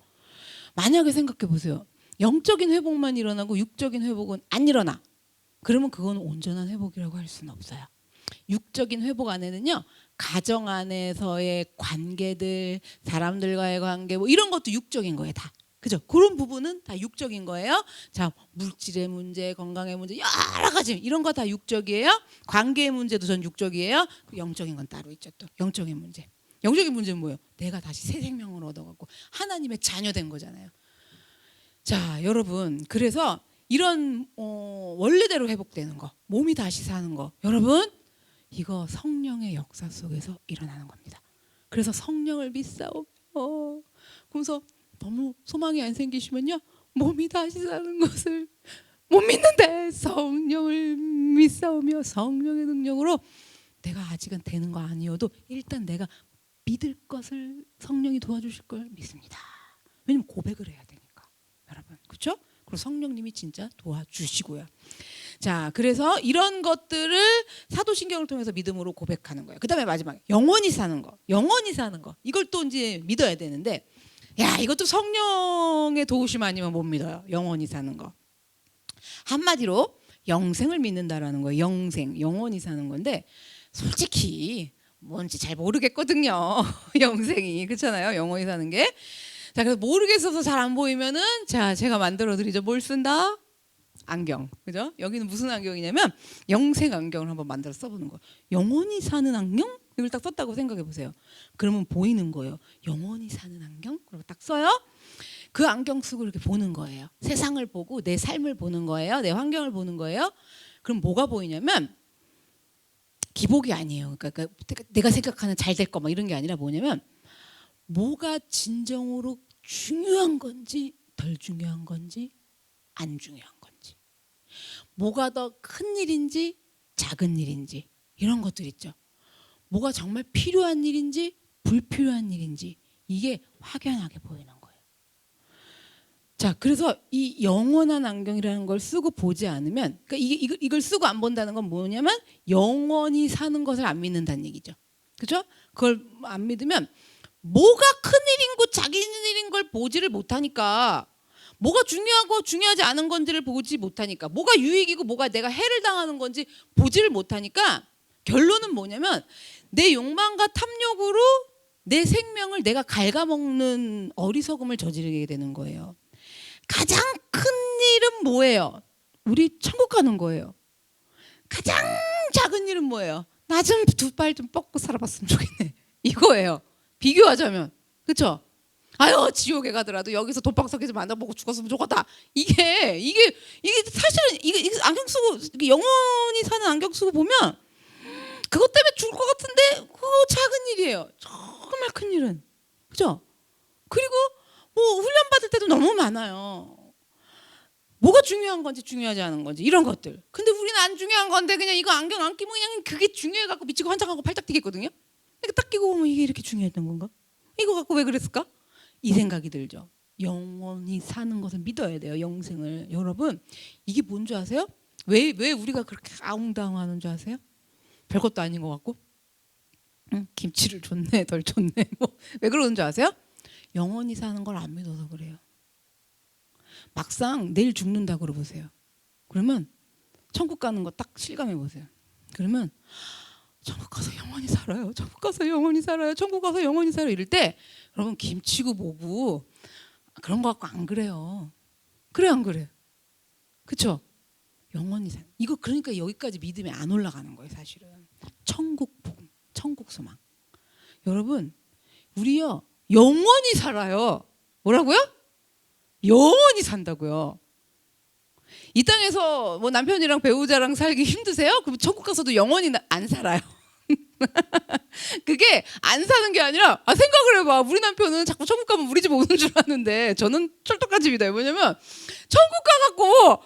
만약에 생각해 보세요. 영적인 회복만 일어나고 육적인 회복은 안 일어나. 그러면 그건 온전한 회복이라고 할 수는 없어요. 육적인 회복 안에는요, 가정 안에서의 관계들, 사람들과의 관계, 뭐 이런 것도 육적인 거예요, 다. 그죠? 그런 부분은 다 육적인 거예요. 자, 물질의 문제, 건강의 문제, 여러 가지 이런 거 다 육적이에요. 관계의 문제도 전 육적이에요. 영적인 건 따로 있죠. 또 영적인 문제. 영적인 문제는 뭐예요? 내가 다시 새 생명을 얻어갖고 하나님의 자녀된 거잖아요. 자, 여러분, 그래서 이런 원래대로 회복되는 거, 몸이 다시 사는 거, 여러분, 이거 성령의 역사 속에서 일어나는 겁니다. 그래서 성령을 믿사오며, 그래서 너무 소망이 안 생기시면요, 몸이 다시 사는 것을 못 믿는데 성령을 믿사오며 성령의 능력으로 내가 아직은 되는 거 아니어도 일단 내가 믿을 것을 성령이 도와주실 걸 믿습니다. 왜냐면 고백을 해야 되니까 여러분, 그렇죠? 그리고 성령님이 진짜 도와주시고요. 자, 그래서 이런 것들을 사도신경을 통해서 믿음으로 고백하는 거예요. 그 다음에 마지막에 영원히 사는 거, 영원히 사는 거, 이걸 또 이제 믿어야 되는데, 야, 이것도 성령의 도우심 아니면 못 믿어요. 영원히 사는 거. 한마디로 영생을 믿는다라는 거예요. 영생, 영원히 사는 건데 솔직히 뭔지 잘 모르겠거든요. 영생이, 그렇잖아요. 영원히 사는 게. 자, 그래서 모르겠어서 잘 안 보이면은, 자, 제가 만들어 드리죠. 뭘 쓴다? 안경, 그죠? 여기는 무슨 안경이냐면 영생 안경을 한번 만들어 써보는 거예요. 영원히 사는 안경? 이걸 딱 썼다고 생각해 보세요. 그러면 보이는 거예요. 영원히 사는 안경? 그리고 딱 써요. 그 안경 쓰고 이렇게 보는 거예요. 세상을 보고 내 삶을 보는 거예요. 내 환경을 보는 거예요. 그럼 뭐가 보이냐면 기복이 아니에요. 그러니까 내가 생각하는 잘 될 거 막 이런 게 아니라 뭐냐면 뭐가 진정으로 중요한 건지 덜 중요한 건지 안 중요한 건지, 뭐가 더 큰 일인지 작은 일인지, 이런 것들 있죠. 뭐가 정말 필요한 일인지 불필요한 일인지, 이게 확연하게 보이는 거예요. 자, 그래서 이 영원한 안경이라는 걸 쓰고 보지 않으면, 그러니까 이걸 쓰고 안 본다는 건 뭐냐면 영원히 사는 것을 안 믿는다는 얘기죠. 그렇죠? 그걸 안 믿으면 뭐가 큰 일인 거 작은 일인 걸 보지를 못하니까, 뭐가 중요하고 중요하지 않은 건지를 보지 못하니까, 뭐가 유익이고 뭐가 내가 해를 당하는 건지 보지를 못하니까, 결론은 뭐냐면 내 욕망과 탐욕으로 내 생명을 내가 갉아먹는 어리석음을 저지르게 되는 거예요. 가장 큰 일은 뭐예요? 우리 천국 가는 거예요. 가장 작은 일은 뭐예요? 나 좀 두 발 좀 뻗고 살아봤으면 좋겠네, 이거예요. 비교하자면, 그렇죠? 아유, 지옥에 가더라도 여기서 도박석에서 만나보고 죽었으면 좋겠다. 이게 사실은 이게 안경 쓰고 영원히 사는 안경 쓰고 보면 그것 때문에 죽을 것 같은데 그거 작은 일이에요. 정말 큰 일은, 그죠? 그리고 뭐 훈련 받을 때도 너무 많아요. 뭐가 중요한 건지 중요하지 않은 건지 이런 것들. 근데 우리는 안 중요한 건데 그냥 이거 안경 안 끼면 그냥 그게 중요해갖고 미치고 환장하고 팔딱 뛰겠거든요. 그러니까 딱 끼고 보면 이게 이렇게 중요했던 건가? 이거 갖고 왜 그랬을까? 이 생각이 들죠. 영원히 사는 것을 믿어야 돼요. 영생을. 여러분, 이게 뭔지 아세요? 왜 우리가 그렇게 아웅다웅하는 줄 아세요? 별것도 아닌 것 같고, 김치를 줬네 덜 줬네 뭐 왜 그러는 줄 아세요? 영원히 사는 걸 안 믿어서 그래요. 막상 내일 죽는다 그러보세요. 그러면 천국 가는 거 딱 실감해 보세요. 그러면 천국 가서 영원히 살아요. 천국 가서 영원히 살아요. 천국 가서 영원히 살아요. 이럴 때 여러분 김치고 뭐고 그런 거 갖고 안 그래요. 그래 안 그래? 그렇죠? 영원히 살. 이거 그러니까 여기까지 믿음이 안 올라가는 거예요, 사실은. 천국 복음, 천국 소망. 여러분, 우리요 영원히 살아요. 뭐라고요? 영원히 산다고요. 이 땅에서 뭐 남편이랑 배우자랑 살기 힘드세요? 그럼 천국 가서도 영원히 안 살아요. 그게 안 사는 게 아니라, 생각을 해봐. 우리 남편은 자꾸 천국 가면 우리 집 오는 줄 아는데 저는 철떡같이 믿어요. 뭐냐면 천국 가갖고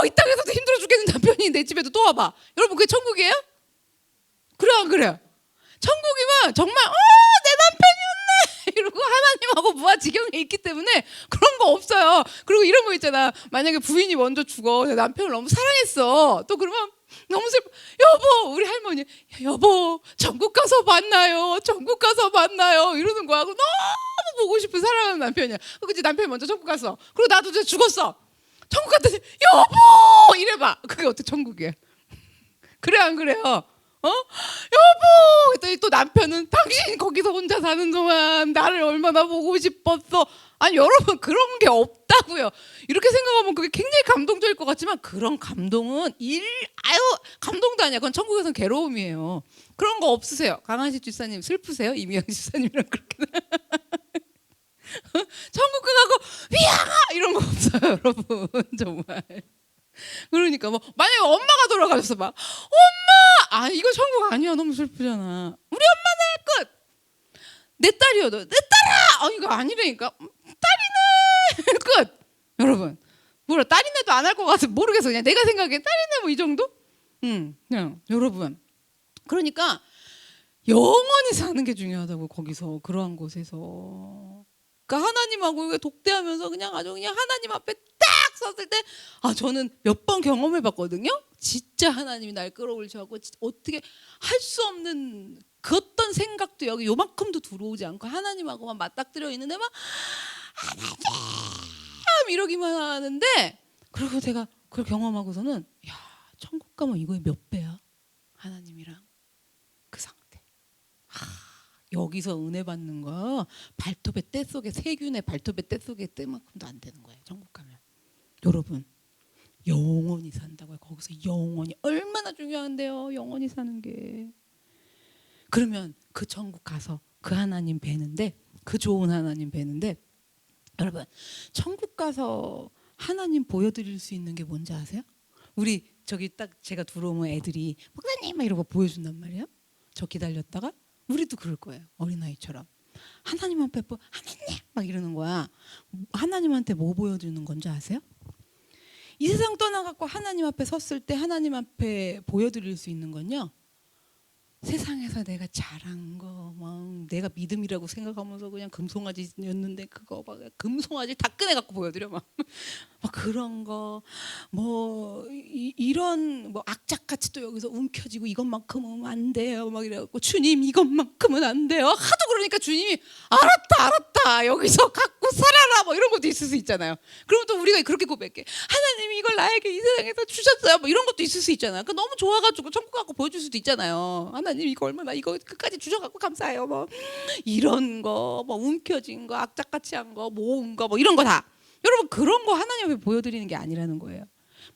이 땅에서도 힘들어 죽겠는 남편이 내 집에도 또 와봐. 여러분, 그게 천국이에요? 그래 안 그래? 천국이면 정말 내 남편이었네 이러고 하나님하고 무아지경에 있기 때문에 그런 거 없어요. 그리고 이런 거 있잖아. 만약에 부인이 먼저 죽어, 남편을 너무 사랑했어, 또 그러면 너무 슬퍼. 여보, 우리 할머니, 여보 천국 가서 만나요, 천국 가서 만나요 이러는 거야. 너무 보고 싶은 사랑하는 남편이야. 그치? 남편이 먼저 천국 갔어. 그리고 나도 이제 죽었어. 천국 갔더니 여보 이래봐. 그게 어떻게 천국이야? 그래 안 그래요? 여보! 그랬더니 또 남편은 당신 거기서 혼자 사는 동안 나를 얼마나 보고 싶었어. 아니 여러분, 그런 게 없다고요. 이렇게 생각하면 그게 굉장히 감동적일 것 같지만 그런 감동은 감동도 아니야. 그건 천국에서는 괴로움이에요. 그런 거 없으세요? 강한식 집사님 슬프세요? 이미영 집사님이랑 그렇게 천국 가고 위야 이런 거 없어요, 여러분. 정말. 그러니까 뭐 만약에 엄마가 돌아가셨어 막, 엄마! 이거 천국 아니야. 너무 슬프잖아. 우리 엄마네 끝. 내 딸이어도 내 딸아! 이거 아니라니까. 딸이네 끝. 여러분, 뭐라 딸이네도 안 할 것 같아. 모르겠어. 그냥 내가 생각해 딸이네 뭐 이 정도? 여러분, 그러니까 영원히 사는 게 중요하다고. 거기서 그러한 곳에서 그러니까 하나님하고 독대하면서 그냥 아주 그냥 하나님 앞에 딱 섰을 때, 저는 몇 번 경험해봤거든요. 진짜 하나님이 날 끌어올리셔갖고 어떻게 할 수 없는 그 어떤 생각도 여기 요만큼도 들어오지 않고 하나님하고만 맞닥뜨려 있는데 막 하나님 이러기만 하는데, 그리고 제가 그걸 경험하고서는 야, 천국 가면 이거의 몇 배야 하나님이랑 그 상태. 여기서 은혜 받는 거 발톱의 때 속에, 세균의 발톱의 때 속에 때만큼도 안 되는 거예요. 천국 가면. 여러분, 영원히 산다고요. 거기서 영원히. 얼마나 중요한데요, 영원히 사는 게. 그러면 그 천국 가서 그 하나님 뵈는데, 그 좋은 하나님 뵈는데, 여러분, 천국 가서 하나님 보여드릴 수 있는 게 뭔지 아세요? 우리 저기 딱 제가 들어오면 애들이 목사님 막 이러고 보여준단 말이에요. 저 기다렸다가 우리도 그럴 거예요. 어린아이처럼 하나님 앞에 하나님 막 이러는 거야. 하나님한테 뭐 보여주는 건지 아세요? 이 세상 떠나갖고 하나님 앞에 섰을 때 하나님 앞에 보여드릴 수 있는 건요, 세상에서 내가 잘한 거, 막 내가 믿음이라고 생각하면서 그냥 금송아지였는데 그거 막 금송아지 다 꺼내갖고 보여드려. 막 그런 거, 뭐 이런 뭐 악착같이 또 여기서 움켜쥐고 이것만큼은 안 돼요 막 이래갖고, 주님 이것만큼은 안 돼요 하도 그러니까 주님이 알았다 여기서 갖고 살아라 뭐 이런 것도 있을 수 있잖아요. 그러면 또 우리가 그렇게 고백해, 하나님이 이걸 나에게 이 세상에서 주셨어요 뭐 이런 것도 있을 수 있잖아요. 그러니까 너무 좋아가지고 천국 갖고 보여줄 수도 있잖아요. 하나님 이거 얼마나 이거 끝까지 주셔갖고 감사해요 뭐 이런 거, 뭐 움켜쥔 거, 악착같이 한 거, 모은 거, 뭐 이런 거 다. 여러분, 그런 거 하나님 앞에 보여드리는 게 아니라는 거예요.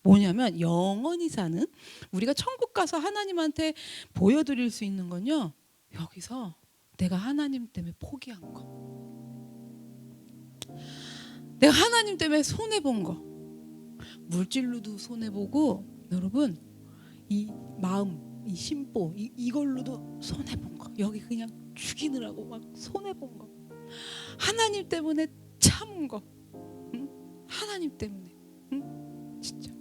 뭐냐면 영원히 사는, 우리가 천국 가서 하나님한테 보여드릴 수 있는 건요, 여기서 내가 하나님 때문에 포기한 거, 내가 하나님 때문에 손해본 거, 물질로도 손해보고, 여러분 이 마음, 이 심보, 이걸로도 손해본 거, 여기 그냥 죽이느라고 막 손해본 거, 하나님 때문에 참은 거, 하나님 때문에. 진짜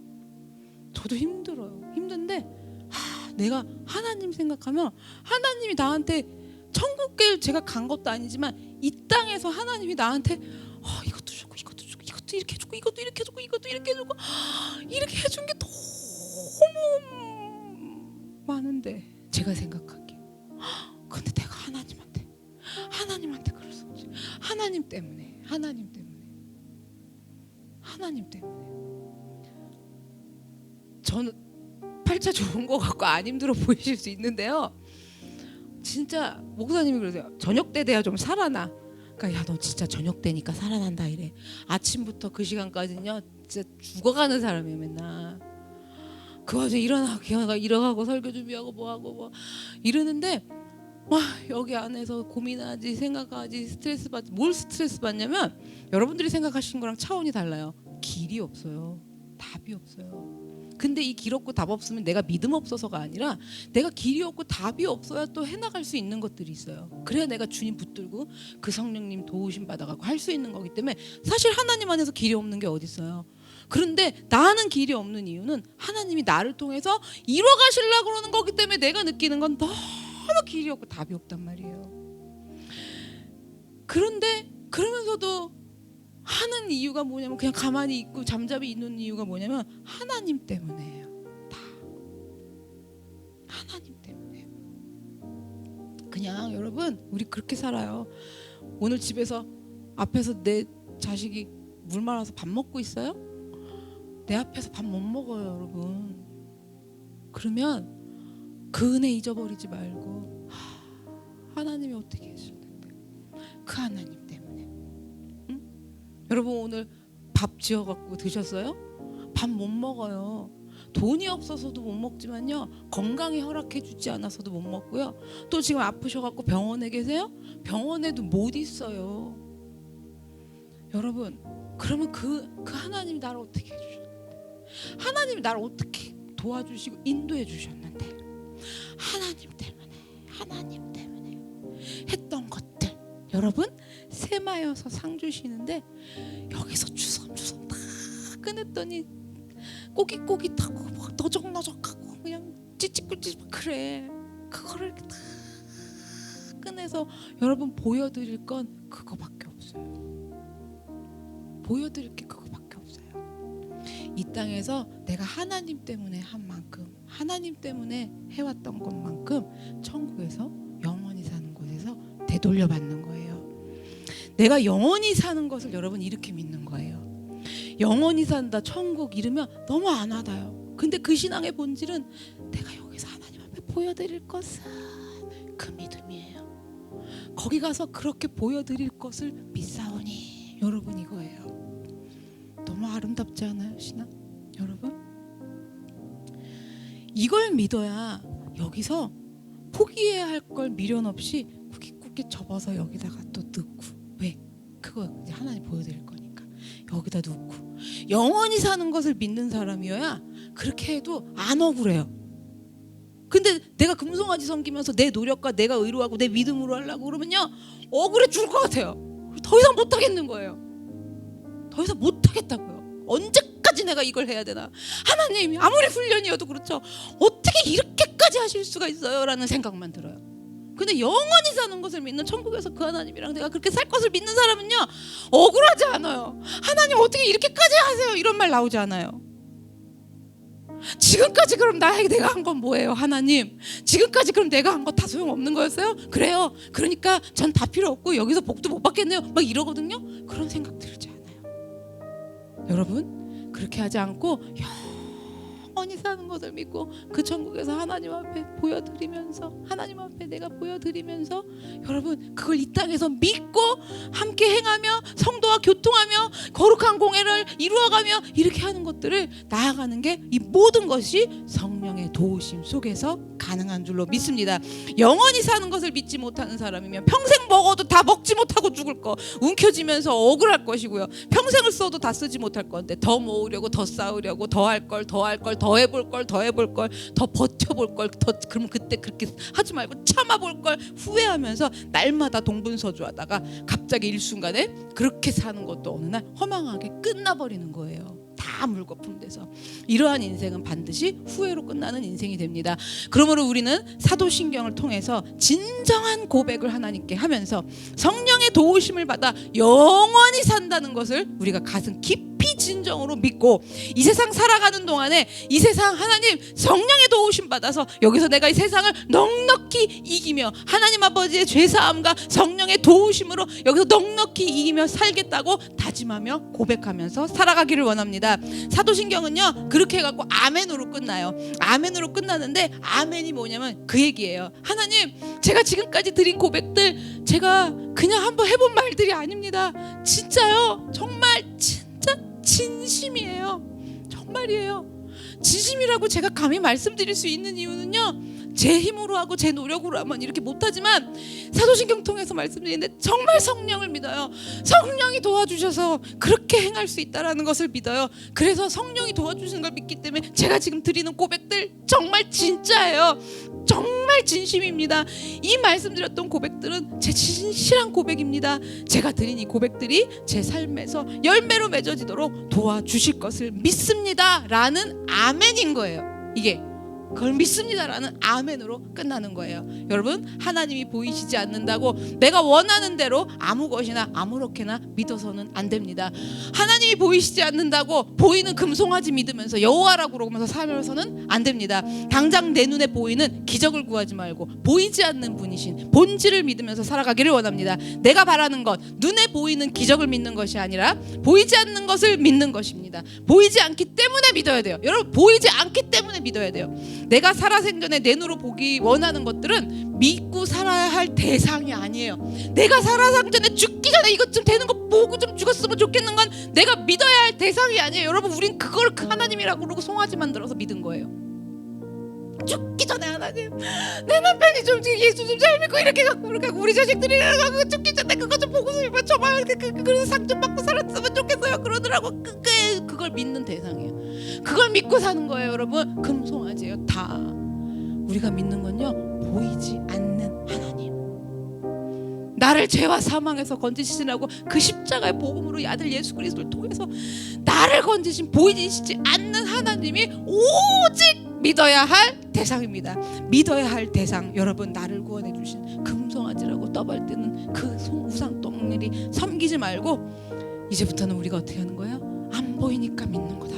저도 힘들어요. 힘든데 내가 하나님 생각하면, 하나님이 나한테 천국에 제가 간 것도 아니지만 이 땅에서 하나님이 나한테 이것도 주고 이것도 주고 이것도 이렇게 해주고 이것도 이렇게 해주고 이것도 이렇게 해주고 이렇게 해준 게 너무 많은데, 제가 생각하기에 근데 내가 하나님한테 그럴 수 없지. 하나님 때문에 저는 팔자 좋은 거 같고 안 힘들어 보이실 수 있는데요, 진짜 목사님이 그러세요. 저녁 때 돼야 좀 살아나. 그러니까 야, 너 진짜 저녁 때니까 살아난다 이래. 아침부터 그 시간까지는요 진짜 죽어가는 사람이에요. 맨날 그 와중에 일어나고 설교 준비하고 뭐하고 뭐 이러는데, 와, 여기 안에서 고민하지, 생각하지, 스트레스 받지. 뭘 스트레스 받냐면, 여러분들이 생각하시는 거랑 차원이 달라요. 길이 없어요. 답이 없어요. 근데 이 길 없고 답 없으면 내가 믿음 없어서가 아니라, 내가 길이 없고 답이 없어야 또 해나갈 수 있는 것들이 있어요. 그래야 내가 주님 붙들고 그 성령님 도우심 받아가고 할 수 있는 거기 때문에, 사실 하나님 안에서 길이 없는 게 어디 있어요. 그런데 나는 길이 없는 이유는 하나님이 나를 통해서 이뤄가시려고 그러는 거기 때문에 내가 느끼는 건 너무 길이 없고 답이 없단 말이에요. 그런데 그러면서도 하는 이유가 뭐냐면, 그냥 가만히 있고 잠잠히 있는 이유가 뭐냐면 하나님 때문에요. 다 하나님 때문에요. 그냥 여러분, 우리 그렇게 살아요. 오늘 집에서 앞에서 내 자식이 물 말아서 밥 먹고 있어요? 내 앞에서 밥 못 먹어요, 여러분. 그러면 그 은혜 잊어버리지 말고, 하나님이 어떻게 해주셨는데, 그 하나님 때문에. 응? 여러분, 오늘 밥 지어갖고 드셨어요? 밥 못 먹어요. 돈이 없어서도 못 먹지만요, 건강이 허락해주지 않아서도 못 먹고요. 또 지금 아프셔갖고 병원에 계세요? 병원에도 못 있어요. 여러분, 그러면 그 하나님이 나를 어떻게 해주셨는데, 하나님이 나를 어떻게 도와주시고 인도해 주셨는데, 하나님 때문에 했던 것들, 여러분 세마여서 상 주시는데, 여기서 주섬주섬 다 꺼냈더니 꼬깃꼬깃하고 막 너적너적하고 그냥 찌찌꾸찌 그래. 그거를 이렇게 다 꺼내서 여러분 보여드릴 건 그거밖에 없어요. 보여드릴 게 그거밖에 없어요. 이 땅에서 내가 하나님 때문에 한 만큼, 하나님 때문에 해왔던 것만큼 천국에서 영원히 사는 곳에서 되돌려받는 거예요. 내가 영원히 사는 것을 여러분 이렇게 믿는 거예요. 영원히 산다, 천국 이러면 너무 안 와닿아요. 근데 그 신앙의 본질은 내가 여기서 하나님 앞에 보여드릴 것은 그 믿음이에요. 거기 가서 그렇게 보여드릴 것을 믿사오니, 여러분 이거예요. 너무 아름답지 않아요, 신앙? 여러분 이걸 믿어야 여기서 포기해야 할 걸 미련 없이 굳게 접어서 여기다가 또 넣고, 왜? 그거 이제 하나님 보여드릴 거니까 여기다 넣고. 영원히 사는 것을 믿는 사람이어야 그렇게 해도 안 억울해요. 근데 내가 금송아지 섬기면서 내 노력과 내가 의로하고 내 믿음으로 하려고 그러면요 억울해 죽을 것 같아요. 더 이상 못 하겠는 거예요. 더 이상 못 하겠다고요. 언제까지 내가 이걸 해야 되나? 하나님 아무리 훈련이어도 그렇죠. 어떻게 이렇게까지 하실 수가 있어요? 라는 생각만 들어요. 근데 영원히 사는 것을 믿는, 천국에서 그 하나님이랑 내가 그렇게 살 것을 믿는 사람은요 억울하지 않아요. 하나님 어떻게 이렇게까지 하세요? 이런 말 나오지 않아요. 지금까지 그럼 내가 한 건 뭐예요? 하나님 지금까지 그럼 내가 한 거 다 소용없는 거였어요? 그래요. 그러니까 전 다 필요 없고 여기서 복도 못 받겠네요. 막 이러거든요. 그런 생각 들지 않아요. 여러분 그렇게 하지 않고 영원히 사는 것을 믿고 그 천국에서 하나님 앞에 보여드리면서, 하나님 앞에 내가 보여드리면서 여러분 그걸 이 땅에서 믿고 함께 행하며 성도와 교통하며 거룩한 공예를 이루어가며 이렇게 하는 것들을 나아가는 게, 이 모든 것이 성령의 도우심 속에서 가능한 줄로 믿습니다. 영원히 사는 것을 믿지 못하는 사람이면 평생 먹어도 다 먹지 못하고 죽을 거, 움켜쥐면서 억울할 것이고요. 평생을 써도 다 쓰지 못할 건데 더 모으려고, 더 쌓으려고, 더 할 걸, 더 해볼 걸, 더 버텨볼 걸, 그럼 그때 그렇게 하지 말고 참아볼 걸 후회하면서 날마다 동분서주하다가 갑자기 일순간에 그렇게 사는 것도 어느 날 허망하게 끝나버리는 거예요. 다 물거품 돼서. 이러한 인생은 반드시 후회로 끝나는 인생이 됩니다. 그러므로 우리는 사도신경을 통해서 진정한 고백을 하나님께 하면서 성령의 도우심을 받아 영원히 산다는 것을 우리가 가슴 깊이 진정으로 믿고, 이 세상 살아가는 동안에 이 세상 하나님 성령의 도우심 받아서 여기서 내가 이 세상을 넉넉히 이기며 하나님 아버지의 죄사함과 성령의 도우심으로 여기서 넉넉히 이기며 살겠다고 다짐하며 고백하면서 살아가기를 원합니다. 사도신경은요 그렇게 해갖고 아멘으로 끝나요. 아멘으로 끝나는데 아멘이 뭐냐면 그 얘기예요. 하나님 제가 지금까지 드린 고백들 제가 그냥 한번 해본 말들이 아닙니다. 진짜요. 정말 진짜 진심이에요. 정말이에요. 진심이라고 제가 감히 말씀드릴 수 있는 이유는요 제 힘으로 하고 제 노력으로 하면 이렇게 못하지만 사도신경 통해서 말씀드리는데 정말 성령을 믿어요. 성령이 도와주셔서 그렇게 행할 수 있다는 것을 믿어요. 그래서 성령이 도와주시는 걸 믿기 때문에 제가 지금 드리는 고백들 정말 진짜예요. 정말 진심입니다. 이 말씀드렸던 고백들은 제 진실한 고백입니다. 제가 드린 이 고백들이 제 삶에서 열매로 맺어지도록 도와주실 것을 믿습니다 라는 아멘인 거예요. 이게 그걸 믿습니다라는 아멘으로 끝나는 거예요. 여러분 하나님이 보이시지 않는다고 내가 원하는 대로 아무 것이나 아무렇게나 믿어서는 안 됩니다. 하나님이 보이시지 않는다고 보이는 금송아지 믿으면서 여호와라고 그러면서 살면서는 안 됩니다. 당장 내 눈에 보이는 기적을 구하지 말고 보이지 않는 분이신 본질을 믿으면서 살아가기를 원합니다. 내가 바라는 것, 눈에 보이는 기적을 믿는 것이 아니라 보이지 않는 것을 믿는 것입니다. 보이지 않기 때문에 믿어야 돼요. 여러분 보이지 않기 때문에 믿어야 돼요. 내가 살아생전에 내 눈으로 보기 원하는 것들은 믿고 살아야 할 대상이 아니에요. 내가 살아생전에 죽기 전에 이것 좀 되는 거 보고 좀 죽었으면 좋겠는 건 내가 믿어야 할 대상이 아니에요. 여러분 우린 그걸 그 하나님이라고 그러고 송아지 만들어서 믿은 거예요. 죽기 전에 하나님 내 남편이 좀 예수 좀 잘 믿고 이렇게 갖고 우리 자식들이랑 갖고 죽기 전에 그거 좀 보고 싶으면 정말 그래서 상 좀 받고 살았으면 좋겠어요 그러더라고. 그걸 믿는 대상이에요. 그걸 믿고 사는 거예요. 여러분 금송아지예요. 다 우리가 믿는 건요 보이지 않는 하나님, 나를 죄와 사망에서 건지시라고 그 십자가의 복음으로 아들 예수 그리스도를 통해서 나를 건지신 보이시지 않는 하나님이 오직 믿어야 할 대상입니다. 믿어야 할 대상, 여러분 나를 구원해 주신 금송아지라고 떠벌뜨는 그 우상 똥일이 섬기지 말고 이제부터는 우리가 어떻게 하는 거예요? 안 보이니까 믿는 거다.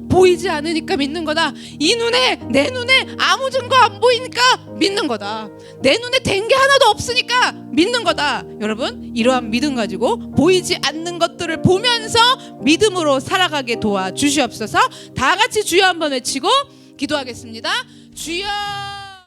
보이지 않으니까 믿는 거다. 이 눈에, 내 눈에 아무 증거 안 보이니까 믿는 거다. 내 눈에 된 게 하나도 없으니까 믿는 거다. 여러분, 이러한 믿음 가지고 보이지 않는 것들을 보면서 믿음으로 살아가게 도와주시옵소서. 다 같이 주여 한번 외치고 기도하겠습니다. 주여.